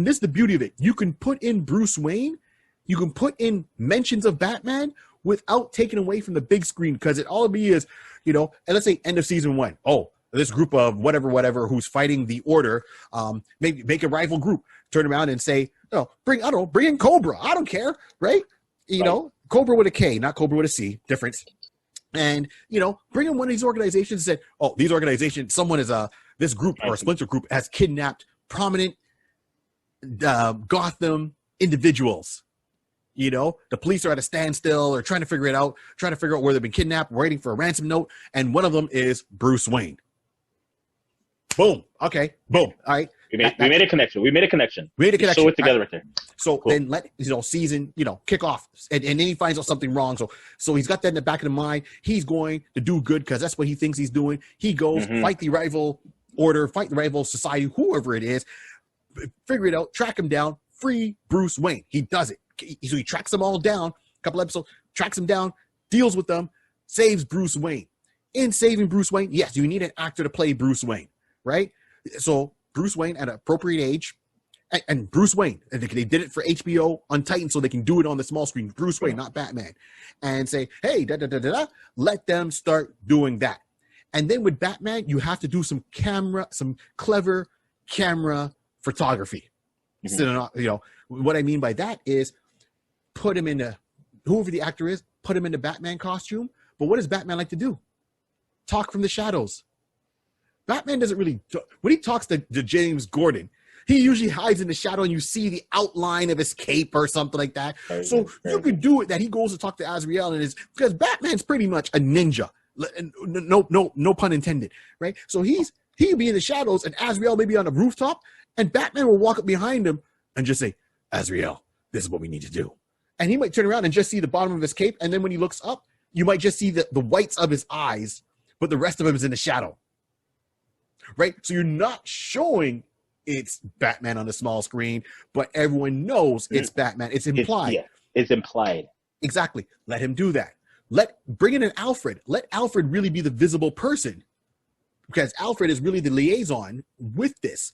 this is the beauty of it. You can put in Bruce Wayne, you can put in mentions of Batman without taking away from the big screen, because it all be is, and let's say end of season 1. Oh, this group of whatever who's fighting the Order, maybe make a rival group, turn around and say, bring in Cobra. I don't care, right? Cobra with a K, not Cobra with a C, difference. And, bring in one of these organizations and say, oh, these organizations, someone is this group or a splinter group has kidnapped prominent Gotham individuals. The police are at a standstill or trying to figure out where they've been kidnapped, waiting for a ransom note. And one of them is Bruce Wayne. Boom. Okay. Boom. All right. We made a connection. We made a connection. Sew it together right there. So cool. Then let season kick off, and then he finds out something wrong. So he's got that in the back of the mind. He's going to do good because that's what he thinks he's doing. He goes fight the rival order, fight the rival society, whoever it is, figure it out, track him down, free Bruce Wayne. He does it. So he tracks them all down. A couple episodes, tracks them down, deals with them, saves Bruce Wayne. In saving Bruce Wayne, yes, you need an actor to play Bruce Wayne, right? So Bruce Wayne at an appropriate age, and Bruce Wayne, they did it for HBO Untitled so they can do it on the small screen. Bruce Wayne, not Batman. And say, hey, let them start doing that. And then with Batman, you have to do some clever camera photography. What I mean by that is put him in whoever the actor is, put him in the Batman costume. But what does Batman like to do? Talk from the shadows. Batman doesn't really when he talks to James Gordon, he usually hides in the shadow and you see the outline of his cape or something like that. So you could do it that he goes to talk to Azrael and because Batman's pretty much a ninja. No pun intended, right? So he'll be in the shadows and Azrael may be on the rooftop and Batman will walk up behind him and just say, Azrael, this is what we need to do. And he might turn around and just see the bottom of his cape. And then when he looks up, you might just see the whites of his eyes, but the rest of him is in the shadow. Right? So you're not showing it's Batman on the small screen, but everyone knows it's Batman. It's implied. It's implied. Exactly. Let him do that. Bring in an Alfred. Let Alfred really be the visible person because Alfred is really the liaison with this.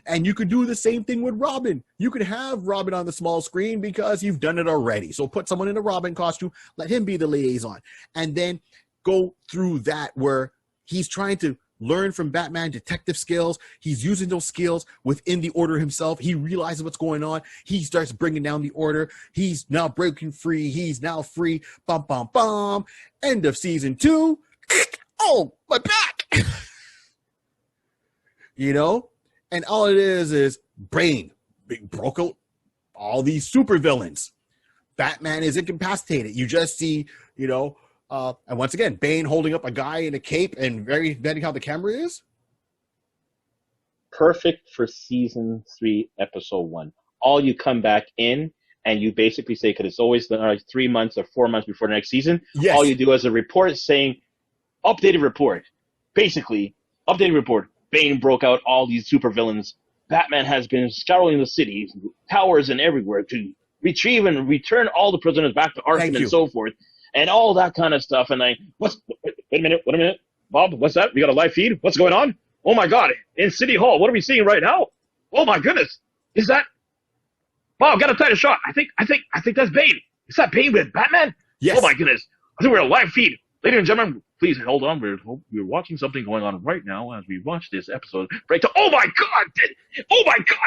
And you could do the same thing with Robin. You could have Robin on the small screen because you've done it already. So put someone in a Robin costume, let him be the liaison. And then go through that where he's trying to learn from Batman detective skills. He's using those skills within the order himself. He realizes what's going on. He starts bringing down the order. He's now breaking free. He's now free. Bum, bum, bum. End of season 2. Oh, my back. And all it is Brain broke out all these supervillains. Batman is incapacitated. You just see, and once again, Bane holding up a guy in a cape and very betting how the camera is. Perfect for season 3, episode 1. All you come back in and you basically say, because it's always 3 months or 4 months before the next season. Yes. All you do is a report saying, updated report. Basically, updated report. Bane broke out all these supervillains. Batman has been scouring the cities, towers, and everywhere to retrieve and return all the prisoners back to Arkham and so forth. And all that kind of stuff. And wait a minute. Bob, what's that? We got a live feed? What's going on? Oh my God. In City Hall, what are we seeing right now? Oh my goodness. Is that? Bob, got a tighter shot. I think that's Bane. Is that Bane with Batman? Yes. Oh my goodness. I think we're a live feed. Ladies and gentlemen, please hold on. We're watching something going on right now as we watch this episode. Oh my God.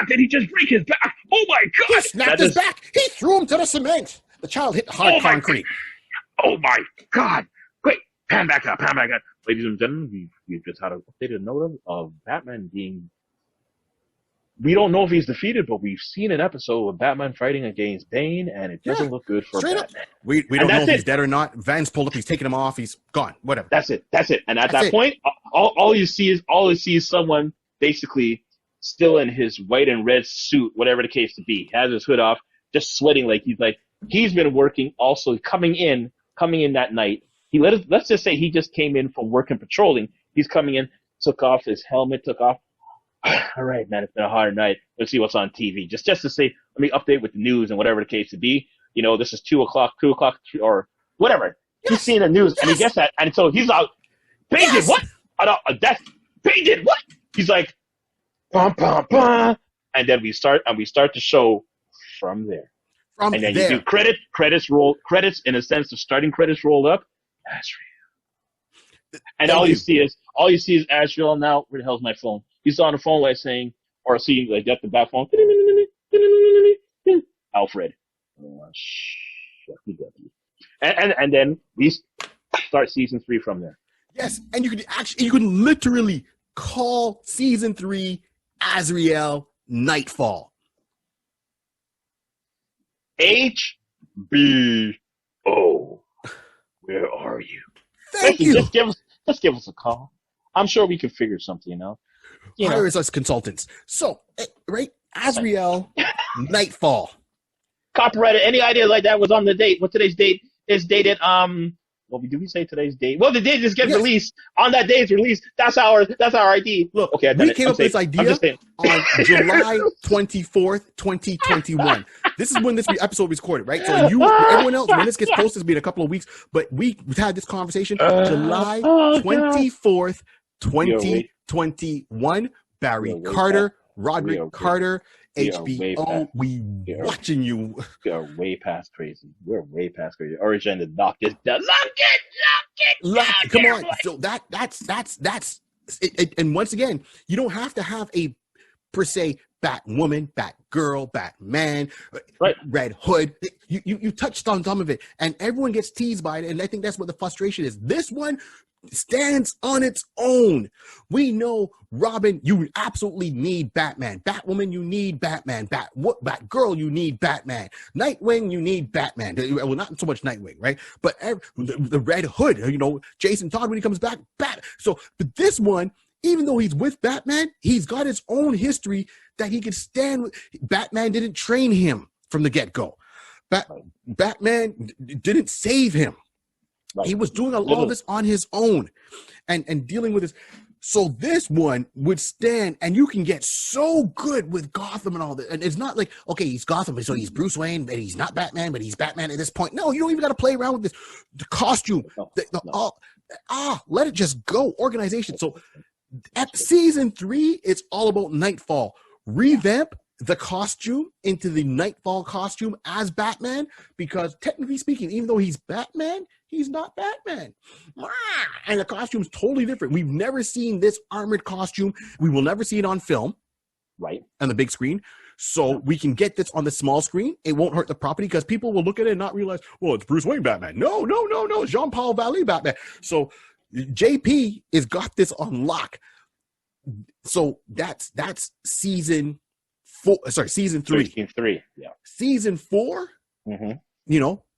Did he just break his back? Oh my God. He snapped his back. He threw him to the cement. The child hit hard concrete. Oh my God! Quick, pan back up. Ladies and gentlemen, we've just had an updated note of Batman being... We don't know if he's defeated, but we've seen an episode of Batman fighting against Bane, and it doesn't look good for Batman. We don't know if he's dead or not. Van's pulled up, he's taking him off, he's gone, whatever. That's it. And at that point, all you see is someone basically still in his white and red suit, whatever the case to be. He has his hood off, just sweating he's been working, also coming in that night. Let's just say he just came in from work and patrolling. He's coming in, took off his helmet, all right, man, it's been a hard night. Let's see what's on TV. Just to say, let me update with the news and whatever the case to be. This is 2 o'clock, or whatever. Yes. He's seeing the news and he gets that. And so he's out. Bane did what? Bane did what? He's like, bum, bum, bum. And then we start to show from there. And then you do credits in a sense of starting credits rolled up. Asriel. And all you see is Asriel. Now, where the hell's my phone? He's on the phone saying, or seeing at the back phone. Alfred. And then we start season 3 from there. Yes, and you could literally call season 3 Azrael Nightfall. HBO. Where are you? Thank you. Just give us a call. I'm sure we can figure something out. hires us consultants. So, right, Azriel, Nightfall. Copyrighted. Any idea like that was on the date? What today's date is dated? Well, do we say today's date? Well, the date just gets released on that day's release. That's our ID. Look, okay, we came up with this idea on July 24th, 2021. This is when this episode was recorded, right? So everyone else, when this gets posted, it's been a couple of weeks, but we've had this conversation July 24th, 2021. Barry Carter, Roderick Carter, HBO, we watching you. We are way past crazy. We're way past crazy. Origin the doc is done. Look it. Come on. So that's it. And once again, you don't have to have a per se Batwoman, Batgirl, Batman, right. Red Hood. You touched on some of it, and everyone gets teased by it. And I think that's what the frustration is. This one stands on its own. We know Robin, you absolutely need Batman. Batwoman, you need Batman. Batgirl, you need Batman. Nightwing, you need Batman. Well, not so much Nightwing, right? But the Red Hood, Jason Todd when he comes back, So, but this one, even though he's with Batman, he's got his own history that he could stand with. Batman didn't train him from the get-go. Batman didn't save him. Right. He was doing all of this on his own and dealing with this. So this one would stand, and you can get so good with Gotham and all that. And it's not like, okay, he's Gotham, so he's Bruce Wayne, but he's not Batman, but he's Batman at this point. No, you don't even got to play around with this. The costume, let it just go. Organization. So at season 3, it's all about Nightfall. Revamp the costume into the Nightfall costume as Batman, because technically speaking, even though he's Batman, he's not Batman. And the costume's totally different. We've never seen this armored costume. We will never see it on film. Right. On the big screen. So we can get this on the small screen. It won't hurt the property because people will look at it and not realize, well, it's Bruce Wayne Batman. No. Jean-Paul Vallée Batman. So JP has got this on lock. So that's season 4. Sorry, season 3. Season 3. Yeah. Season 4.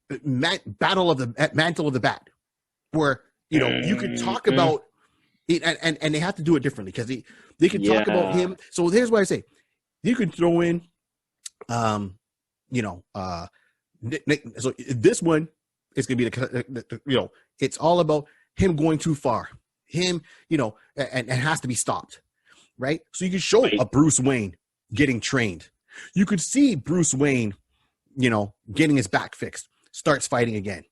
Battle of the Mantle of the Bat, where you could talk about it, and they have to do it differently because they can talk about him. So here's what I say: you can throw in, so this one is gonna be the it's all about him going too far, and has to be stopped, right? So you can show a Bruce Wayne getting trained. You could see Bruce Wayne, getting his back fixed. Starts fighting again.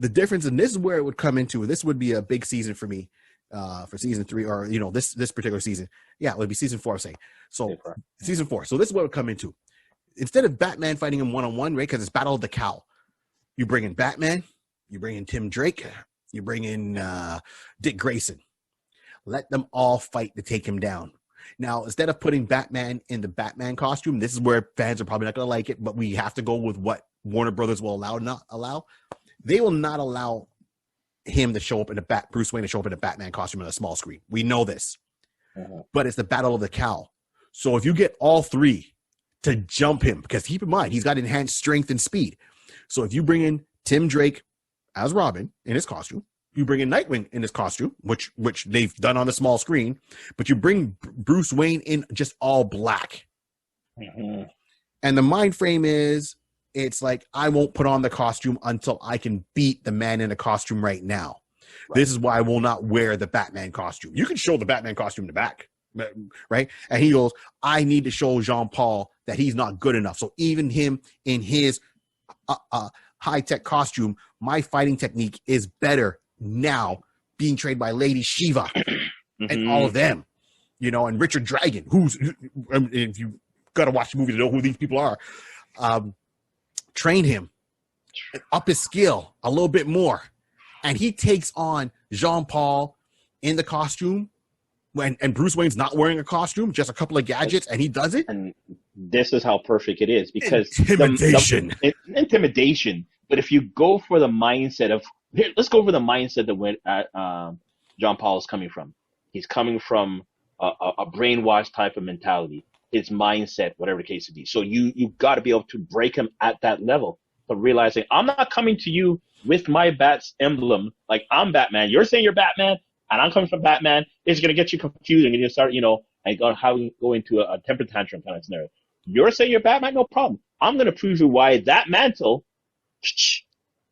The difference, and this is where it would come into, this would be a big season for me, for season 3, or this particular season. Yeah, it would be season 4, I'm saying. So season 4. So this is what it would come into. Instead of Batman fighting him one-on-one, right? Because it's Battle of the Cowl. You bring in Batman, you bring in Tim Drake, you bring in Dick Grayson. Let them all fight to take him down. Now, instead of putting Batman in the Batman costume, this is where fans are probably not going to like it, but we have to go with what Warner Brothers will allow, not allow. They will not allow him to show up in Bruce Wayne to show up in a Batman costume on a small screen. We know this. But it's the Battle of the Cowl. So if you get all 3 to jump him, because keep in mind, he's got enhanced strength and speed. So if you bring in Tim Drake as Robin in his costume, you bring in Nightwing in his costume, which they've done on the small screen, but you bring Bruce Wayne in just all black. And the mind frame is, it's like, I won't put on the costume until I can beat the man in the costume right now. Right. This is why I will not wear the Batman costume. You can show the Batman costume in the back, right? And he goes, I need to show Jean-Paul that he's not good enough. So even him in his high-tech costume, my fighting technique is better now, being trained by Lady Shiva and all of them, and Richard Dragon, if you got to watch the movie to know who these people are, train him, up his skill a little bit more. And he takes on Jean-Paul in the costume and Bruce Wayne's not wearing a costume, just a couple of gadgets, and he does it. And this is how perfect it is, because intimidation. But if you go for the mindset of, let's go over the mindset that where Jean-Paul is coming from. He's coming from a brainwashed type of mentality. His mindset, whatever the case may be. So you've got to be able to break him at that level. But realizing, I'm not coming to you with my Bat's emblem like I'm Batman. You're saying you're Batman. and I'm coming from Batman, it's going to get you confused and you're going to start, like go into a temper tantrum kind of scenario. You're saying you're Batman, no problem. I'm going to prove you why that mantle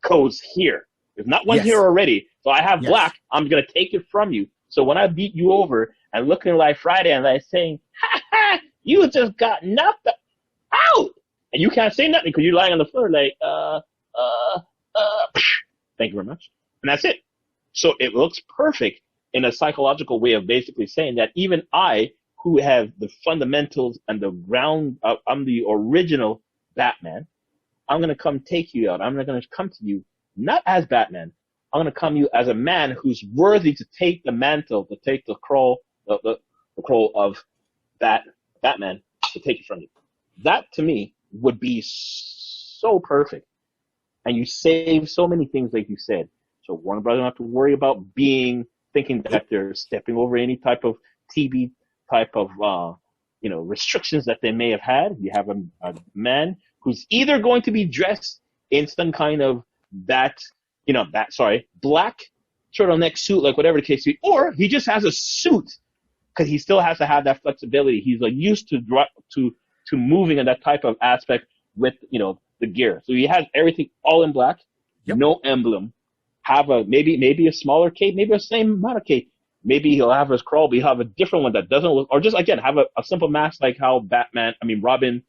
goes here. There's not one here already. So I have black. I'm going to take it from you. So when I beat you over and looking like Friday and like saying, ha ha, you just got knocked out. And you can't say nothing because you're lying on the floor like, thank you very much. And that's it. So it looks perfect in a psychological way of basically saying that even I, who have the fundamentals and the ground, I'm the original Batman, I'm going to come take you out. I'm going to come to you not as Batman. I'm going to come to you as a man who's worthy to take the mantle, to take the crow of Batman, to take it from you. That, to me, would be so perfect. And you save so many things, like you said. So Warner Brothers don't have to worry about thinking that they're stepping over any type of TV type of, restrictions that they may have had. You have a man who's either going to be dressed in some kind of black turtleneck suit, like whatever the case be, or he just has a suit because he still has to have that flexibility. He's used to moving in that type of aspect with, the gear. So he has everything all in black, no emblem. Have maybe a smaller cape, maybe the same amount of cape. Maybe he'll have his crawl, but he'll have a different one that doesn't look, or just again have a simple mask like how Robin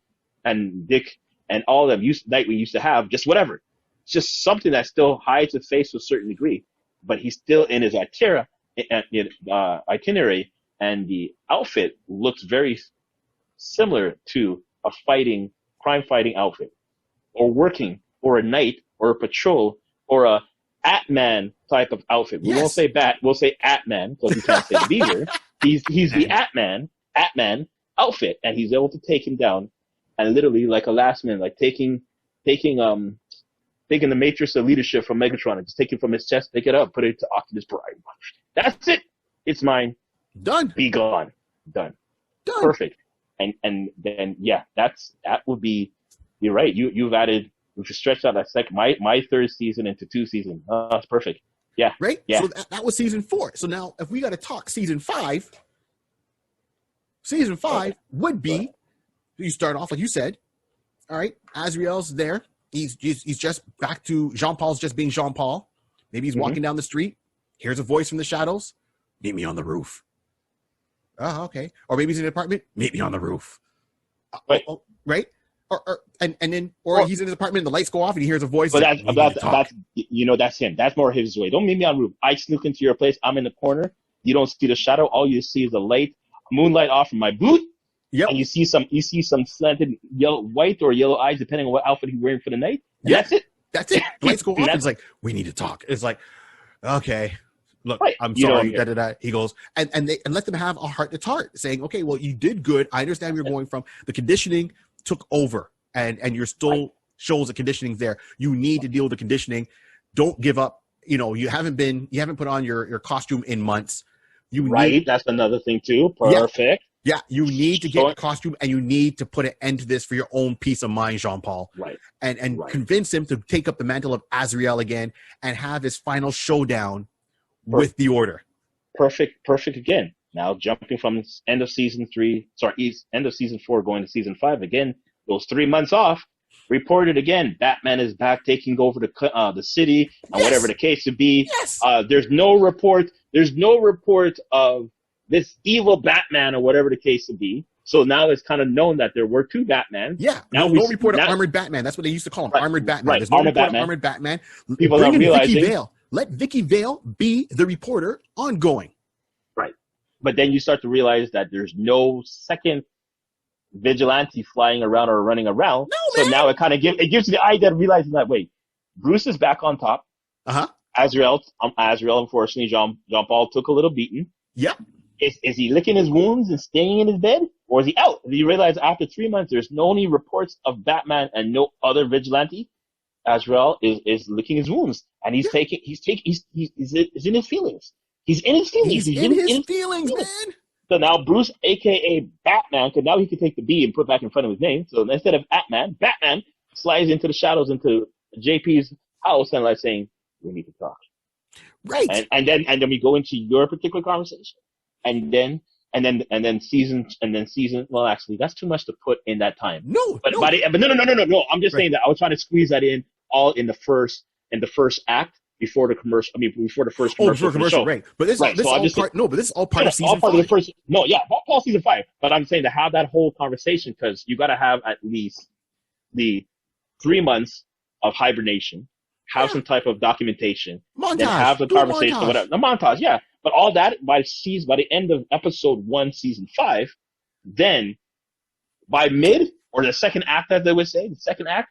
and Dick and all of them Nightwing used to have, just whatever. It's just something that still hides his face to a certain degree, but he's still in his itinerary, and the outfit looks very similar to a crime fighting outfit, or working, or a knight, or a patrol, or a Atman type of outfit. We won't say Bat, we'll say Atman, because we can't say the Beaver. He's the Atman outfit, and he's able to take him down, and literally like a last minute, like taking the matrix of leadership from Megatron, and just take it from his chest, pick it up, put it to Optimus Prime. That's it. It's mine. Done. Be gone. Done. Perfect. And then that would be. You're right. We've stretched out my third season into 2 seasons. Oh, that's perfect. Yeah. Right? Yeah. So that was season 4. So now if we got to talk season 5 would be, you start off like you said. All right. Azrael's there. He's just back to Jean-Paul's just being Jean-Paul. Maybe he's walking down the street. Here's a voice from the shadows. Meet me on the roof. Oh, okay. Or maybe he's in an apartment. Meet me on the roof. Right? Or he's in his apartment and the lights go off and he hears a voice. But that's him. That's more his way. Don't meet me on the roof. I snook into your place. I'm in the corner. You don't see the shadow. All you see is the moonlight off from my boot. Yep. And you see some slanted white or yellow eyes, depending on what outfit he's wearing for the night. And that's it. That's it. The lights go off. It's like, we need to talk. It's like, okay, look, I'm sorry. He goes, and let them have a heart to heart, saying, okay, well, you did good. I understand where you're going from. The conditioning took over, and you're still shows the conditioning's there. You need to deal with the conditioning. Don't give up. You haven't put on your costume in months. That's another thing too. Perfect. Yeah, you need to get a costume, and you need to put an end to this for your own peace of mind, Jean-Paul. Right. And convince him to take up the mantle of Azriel again and have his final showdown with the Order. Perfect again. Now jumping from end of season 4 going to season 5 again. Those 3 months off. Reported again. Batman is back taking over the city and whatever the case would be. Yes. There's no report. Of this evil Batman or whatever the case would be. So now it's kind of known that there were 2 Batman. Yeah. Now no report of armored Batman. That's what they used to call him. Armored Batman. Right. There's no report of armored Batman. People are realizing. Vicky Vale. Let Vicky Vale be the reporter ongoing. Right. But then you start to realize that there's no second vigilante flying around or running around. No, man. So now it gives you the idea of realizing that, wait, Bruce is back on top. Uh-huh. Azrael, unfortunately, Jean-Paul took a little beating. Yep. Is he licking his wounds and staying in his bed? Or is he out? Do you realize after 3 months, there's no any reports of Batman and no other vigilante? Azrael is licking his wounds. And he's in his feelings. He's in his feelings. He's in his feelings, man. So now Bruce, a.k.a. Batman, because now he can take the B and put back in front of his name. So instead of Batman slides into the shadows into JP's house and like saying, we need to talk. Right. And then we go into your particular conversation, and then season. Well, actually, that's too much to put in that time. No, But no. no. I'm just Right. saying that I was trying to squeeze that in all in the first act before the commercial. I mean, before the first commercial. Oh, for commercial, right? But this, Right. this So is I'm all just part. No, but this is all part no, of all season part 5. of the first. No, yeah, all season 5. But I'm saying to have that whole conversation because you got to have at least the 3 months of hibernation, have some type of documentation, Montage. then have the Do a conversation, montage. whatever. The montage, yeah. But all that by the end of episode 1, season 5, then by mid or the second act, as they would say, the second act,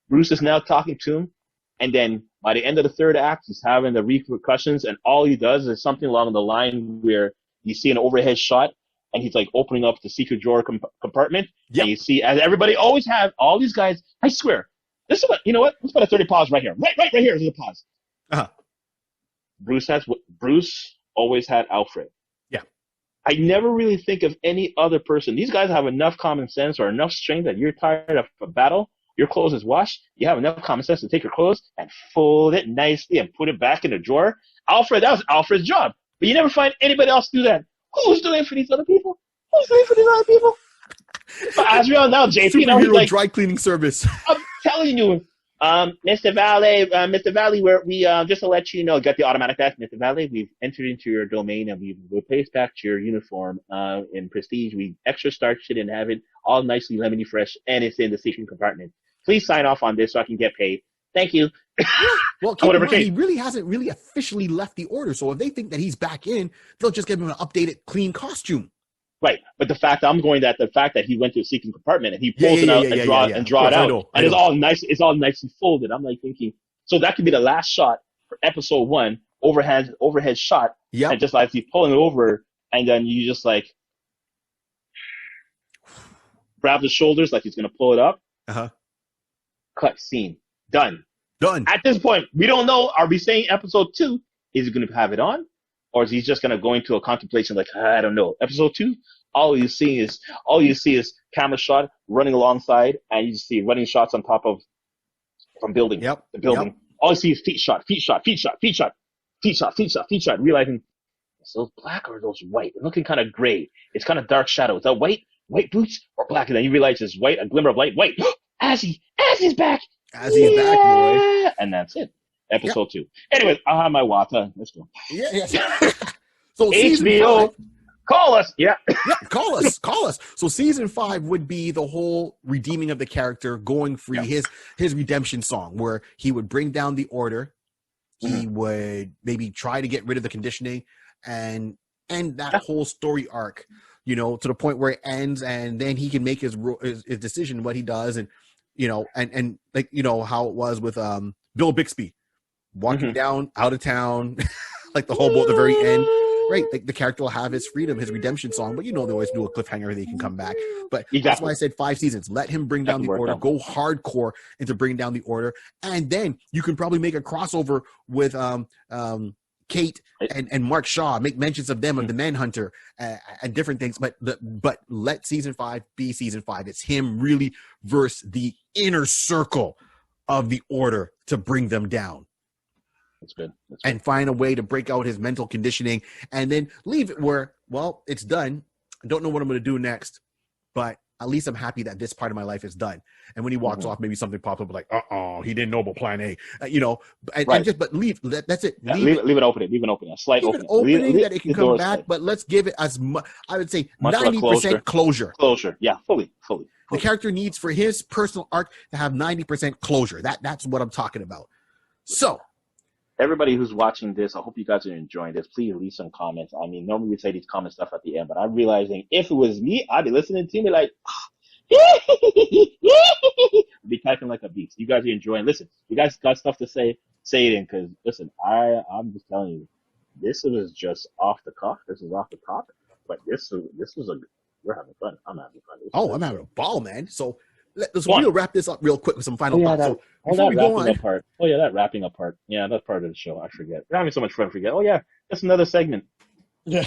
Bruce is now talking to him, and then by the end of the third act, he's having the repercussions, and all he does is something along the line where you see an overhead shot, and he's like opening up the secret drawer compartment, Yep. and you see, as everybody always have, all these guys. I swear, this is what you know. What? Let's put a 30 pause right here. Right here is a pause. Uh-huh. Bruce always had Alfred. Yeah. I never really think of any other person. These guys have enough common sense or enough strength that you're tired of a battle. Your clothes is washed. You have enough common sense to take your clothes and fold it nicely and put it back in the drawer. Alfred, that was Alfred's job. But you never find anybody else do that. Who's doing it for these other people? Who's doing it for these other people? But Azrael now, JP, now he's Superhero like, dry cleaning service. I'm telling you, Mr. Valley, we just to let you know, got the automatic task, Mr. Valley. We've entered into your domain and we've replaced back to your uniform in Prestige. We extra starched it and have it all nicely lemony fresh, and it's in the secret compartment. Please sign off on this so I can get paid. Thank you. Well, keep in mind, he really hasn't really officially left the order. So if they think that he's back in, they'll just give him an updated, clean costume. Right, but the fact that he went to a secret compartment and he pulls it out and draw it out, and it's all nicely folded. I'm like thinking, so that could be the last shot for episode 1, overhead shot, and just like he's pulling it over, and then you just like grab the shoulders like he's gonna pull it up. Cut scene, done. At this point, we don't know. Are we saying episode 2? Is he gonna have it on? Or is he just gonna go into a contemplation like, I don't know. Episode 2, all you see is camera shot running alongside, and you just see running shots on top of from building. The building. Yep. All you see is feet shot, realizing is those black or are those white? They're looking kind of gray. It's kind of dark shadow. Is that white boots or black? And then you realize it's white, a glimmer of light, white. Azzy's back. Azzy's back, boy. And that's it. Episode 2. Anyways, I'll have my water. Let's go. Yeah. So HBO, call us. Yeah, call us. So season 5 would be the whole redeeming of the character, going free, his redemption song, where he would bring down the order. He would maybe try to get rid of the conditioning and that whole story arc, to the point where it ends, and then he can make his decision, what he does, and and like how it was with Bill Bixby. Walking down out of town, like the hobo at the very end, right? Like the character will have his freedom, his redemption song, but they always do a cliffhanger. They can come back, but that's why I said 5 seasons. Let him bring down the order, go hardcore into bringing down the order, and then you can probably make a crossover with Kate and Mark Shaw. Make mentions of them, of the Manhunter, and different things. But let season 5 be season 5. It's him really versus the inner circle of the order to bring them down. That's good. And find a way to break out his mental conditioning, and then leave it where, well, it's done. I don't know what I'm going to do next, but at least I'm happy that this part of my life is done. And when he walks off, maybe something pops up like, he didn't know about plan A, but leave. That's it. Yeah, leave it open. Leave it open. A slight opening that it can come back, but let's give it as much. I would say 90% closure. Closure. Yeah, fully. The character needs, for his personal arc, to have 90% closure. That's what I'm talking about. So, everybody who's watching this, I hope you guys are enjoying this. Please leave some comments. I mean, normally we say these comment stuff at the end, but I'm realizing if it was me, I'd be listening to me like, be typing like a beast. You guys are enjoying. Listen, you guys got stuff to say it in, because listen, I'm just telling you, this was just off the cuff. This is off the top, but this was we're having fun. I'm having fun. I'm having a ball, man. So we'll wrap this up real quick with some final thoughts. So that wrapping up part. Yeah, that's part of the show. I forget. We're having so much fun. Forget. Oh yeah, that's another segment. Yeah.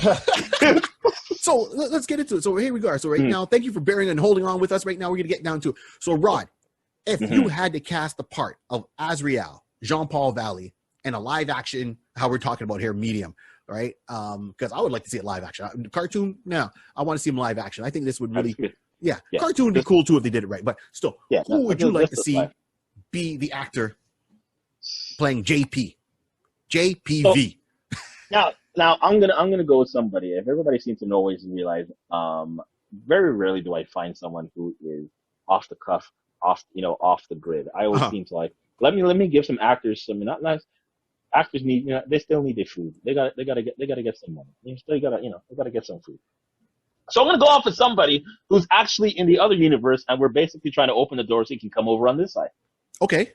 So let's get into it. So here we go. So right now, thank you for bearing and holding on with us. Right now, we're gonna get down to it. So Rod, if you had to cast the part of Azrael, Jean-Paul Valley, in a live action how we're talking about here, medium, right? Because I would like to see it live action. Cartoon, no, I want to see him live action. I think this would really, yeah, cartoon would be cool too if they did it right. But still, who would you like to see be the actor playing JP? JPV. So, now I'm gonna go with somebody. If everybody seems to always realize, very rarely do I find someone who is off the cuff, off the grid. I always seem to like let me give some actors some not nice. Actors need, they still need their food. They gotta get some money. They gotta get some food. So I'm gonna go off with somebody who's actually in the other universe, and we're basically trying to open the door so he can come over on this side. Okay.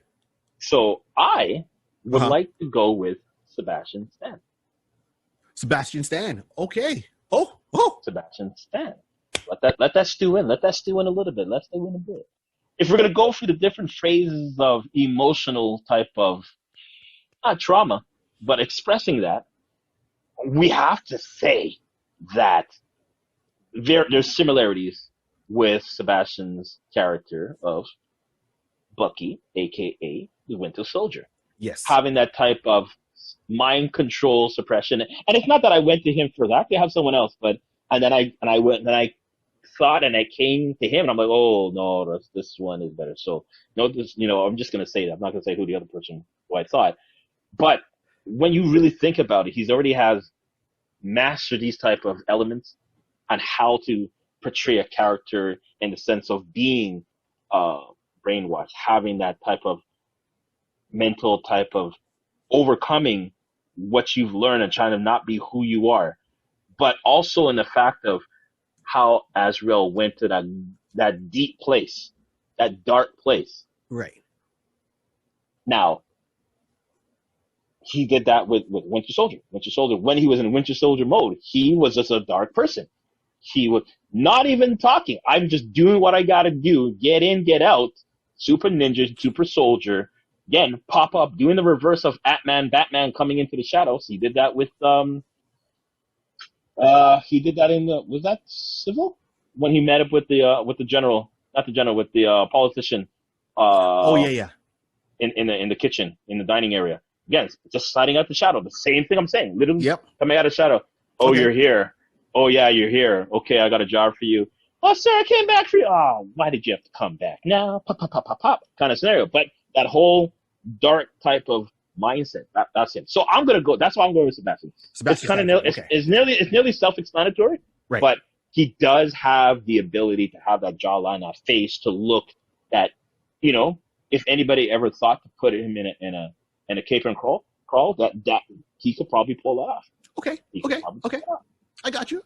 So I would like to go with Sebastian Stan. Sebastian Stan. Okay. Sebastian Stan. Let that stew in. Let that stew in a little bit. Let's stew in a bit. If we're gonna go through the different phases of emotional type of not trauma, but expressing that, we have to say that there's similarities with Sebastian's character of Bucky, aka the Winter Soldier. Yes. Having that type of mind control suppression. And it's not that I went to him for that. They have someone else, but and then I thought and I came to him and I'm like, oh no, this one is better. So I'm just gonna say that. I'm not gonna say who the other person who I thought. But when you really think about it, he's already has mastered these type of elements on how to portray a character in the sense of being brainwashed, having that type of mental type of overcoming what you've learned and trying to not be who you are, but also in the fact of how Azrael went to that deep place, that dark place. Right. Now, he did that with Winter Soldier. Winter Soldier, when he was in Winter Soldier mode, he was just a dark person. He was not even talking. I'm just doing what I gotta do. Get in, get out. Super ninja, super soldier. Again, pop up, doing the reverse of Batman coming into the shadows. He did that with he did that was that Civil? When he met up with the general, not the general, with the politician. In the kitchen, in the dining area. Again, just sliding out the shadow. The same thing I'm saying. Literally coming out of the shadow. Oh, okay. You're here. Oh, yeah, you're here. Okay, I got a job for you. Oh, sir, I came back for you. Oh, why did you have to come back? Now, pop, pop, pop, pop, pop kind of scenario. But that whole dark type of mindset, that's him. So I'm going to go. That's why I'm going with Sebastian. It's kind of it's nearly self-explanatory, right? But he does have the ability to have that jawline, that face to look that, if anybody ever thought to put him in a caper and crawl, that he could probably pull that off. Okay. I got you.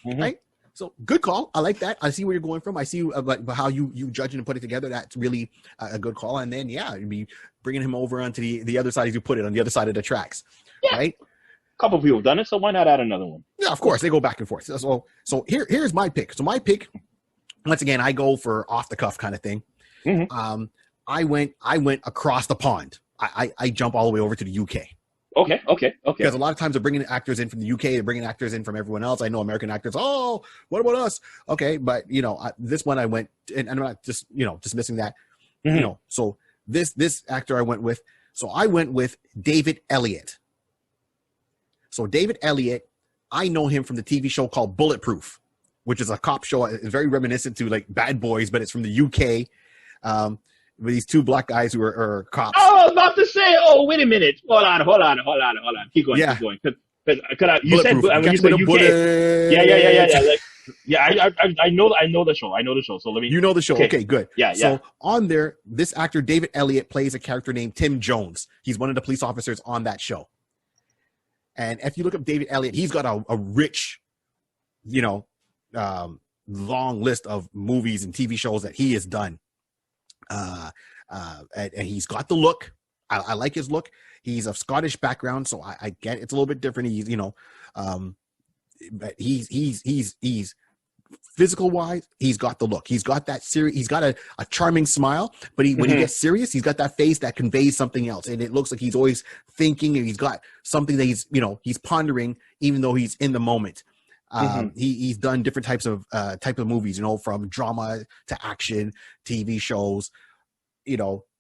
Mm-hmm. Right. So good call. I like that. I see where you're going from. I see how you judge it and put it together. That's really a good call. And then you'd be bringing him over onto the other side, as you put it, on the other side of the tracks. Yeah. Right. A couple of people have done it, so why not add another one? Yeah, of course. They go back and forth. So here's my pick. So my pick, once again, I go for off the cuff kind of thing. Mm-hmm. I went across the pond. I jump all the way over to the UK. Okay. Because a lot of times they're bringing actors in from the UK, they're bringing actors in from everyone else. I know American actors. Oh, what about us? Okay, but this one I went, and I'm not just dismissing that. Mm-hmm. So this actor I went with. So I went with David Elliott. So David Elliott, I know him from the TV show called Bulletproof, which is a cop show. It's very reminiscent to like Bad Boys, but it's from the UK. With these two black guys who are cops. Oh, I was about to say. Oh, wait a minute. Hold on. Keep going. Yeah. Keep going. Because you said UK. I know the show. So let me. You know the show. Okay, good. Yeah. So on there, this actor David Elliott plays a character named Tim Jones. He's one of the police officers on that show. And if you look up David Elliott, he's got a rich, long list of movies and TV shows that he has done. And he's got the look. I like his look. He's of Scottish background, so I get it's a little bit different. He's but he's physical wise, he's got the look. He's got that serious. He's got a charming smile, but when he gets serious, he's got that face that conveys something else, and it looks like he's always thinking, and he's got something that he's pondering, even though he's in the moment. He's done different types of movies, from drama to action, TV shows,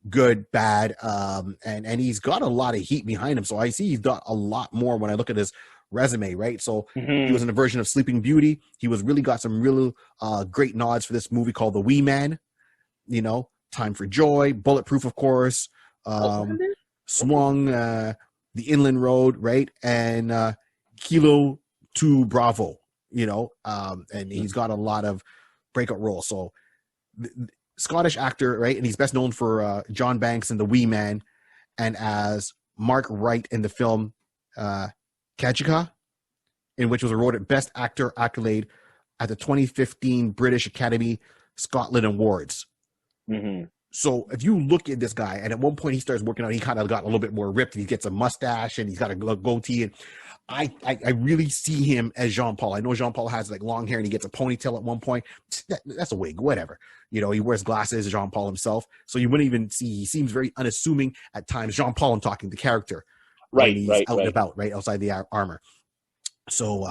good, bad, and he's got a lot of heat behind him. So I see he's got a lot more when I look at his resume, right? So he was in a version of Sleeping Beauty. He was really got some real great nods for this movie called The Wee Man, you know, Time for Joy, Bulletproof, of course, Swung, The Inland Road, right? And Kilo to Bravo, you know, and he's got a lot of breakout roles. So Scottish actor, right? And he's best known for John Banks in The Wee Man and as Mark Wright in the film Kajika, in which was awarded Best Actor accolade at the 2015 British Academy Scotland Awards. So if you look at this guy, and at one point he starts working out, he kind of got a little bit more ripped. He gets a mustache and he's got a goatee. And I really see him as Jean-Paul. I know Jean-Paul has like long hair and he gets a ponytail at one point. That's a wig, whatever. You know, he wears glasses, Jean-Paul himself. So you wouldn't even see, he seems very unassuming at times. Jean-Paul, I'm talking the character. Right, he's right, out and about, right outside the armor. So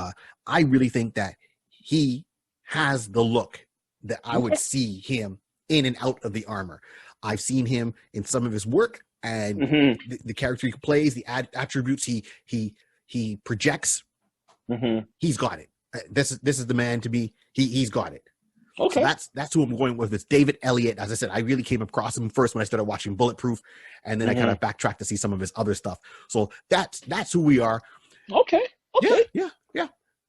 I really think that he has the look that I would see him in and out of the armor. I've seen him in some of his work, and the character he plays, the attributes he projects. He's got it. This is the man to be. He's got it. Okay, so that's who I'm going with. It's David Elliott. As I said, I really came across him first when I started watching Bulletproof, and then I kind of backtracked to see some of his other stuff. So that's who we are. Okay. Yeah.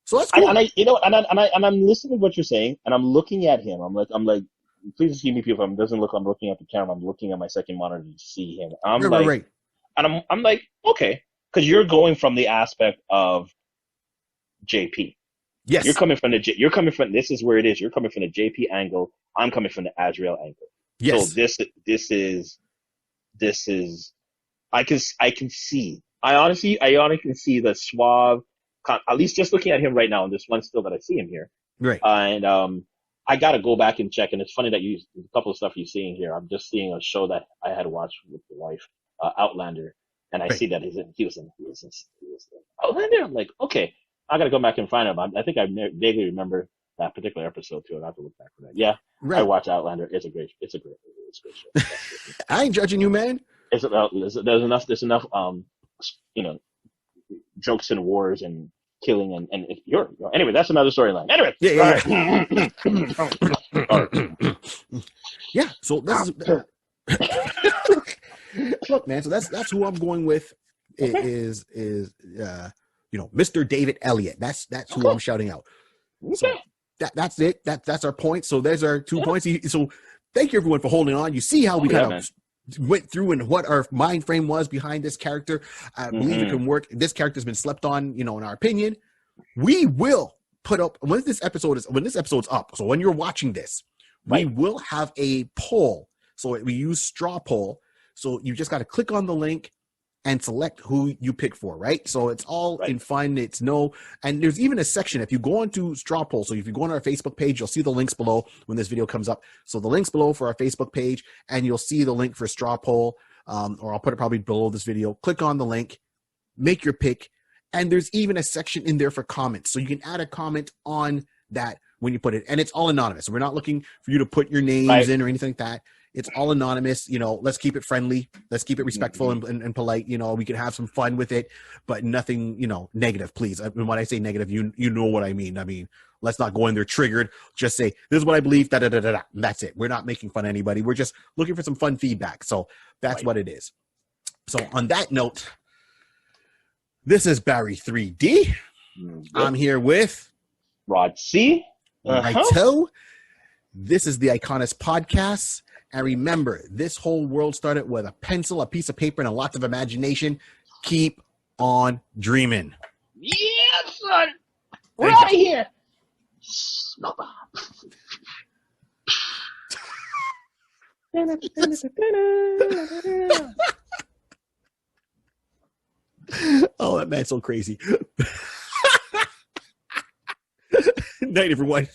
So that's cool. And I'm listening to what you're saying, and I'm looking at him. I'm like, please excuse me, people. If it doesn't look, I'm looking at the camera. I'm looking at my second monitor to see him. Right. And I'm like, okay, because you're going from the aspect of JP. Yes. You're coming from this is where it is. You're coming from the JP angle. I'm coming from the Azrael angle. Yes. So this is, I can see. I honestly can see the suave, at least just looking at him right now, and this one still that I see him here. Right. And I got to go back and check. And it's funny that a couple of stuff you're seeing here. I'm just seeing a show that I had watched with the wife, Outlander. And I see that he was in Outlander. I'm like, okay, I got to go back and find him. I think I vaguely remember that particular episode too. I have to look back for that. Yeah. Right. I watch Outlander. It's a great show. I ain't judging you, man. There's enough, jokes and wars and killing and anyway, that's another storyline. Anyway, yeah. So this is look, man. So that's who I'm going with. Is Mr. David Elliott. That's who I'm shouting out. So that's it. That's our point. So there's our 2 points. So thank you everyone for holding on. You see how we kind of went through and what our mind frame was behind this character. I believe it can work. This character's been slept on, in our opinion. We will put up when this episode's up. So when you're watching this, we will have a poll. So we use straw poll. So you just got to click on the link and select who you pick for, right? So it's all in fun. And there's even a section if you go onto straw poll. So if you go on our Facebook page, you'll see the links below when this video comes up. So the links below for our Facebook page, and you'll see the link for straw poll, or I'll put it probably below this video. Click on the link, make your pick, and there's even a section in there for comments. So you can add a comment on that when you put it, and it's all anonymous. So we're not looking for you to put your names in or anything like that. It's all anonymous. Let's keep it friendly. Let's keep it respectful and polite. We can have some fun with it, but nothing, negative, please. I mean, when I say negative, you know what I mean. I mean, let's not go in there triggered. Just say, this is what I believe, da-da-da-da-da. That's it. We're not making fun of anybody. We're just looking for some fun feedback. So that's what it is. So on that note, this is Barry 3D. I'm here with Rod C. Righto. This is the Iconist Podcast. And remember, this whole world started with a pencil, a piece of paper, and lots of imagination. Keep on dreaming. Yeah, son. We're out of here. Oh, that man's so crazy. Night, everyone.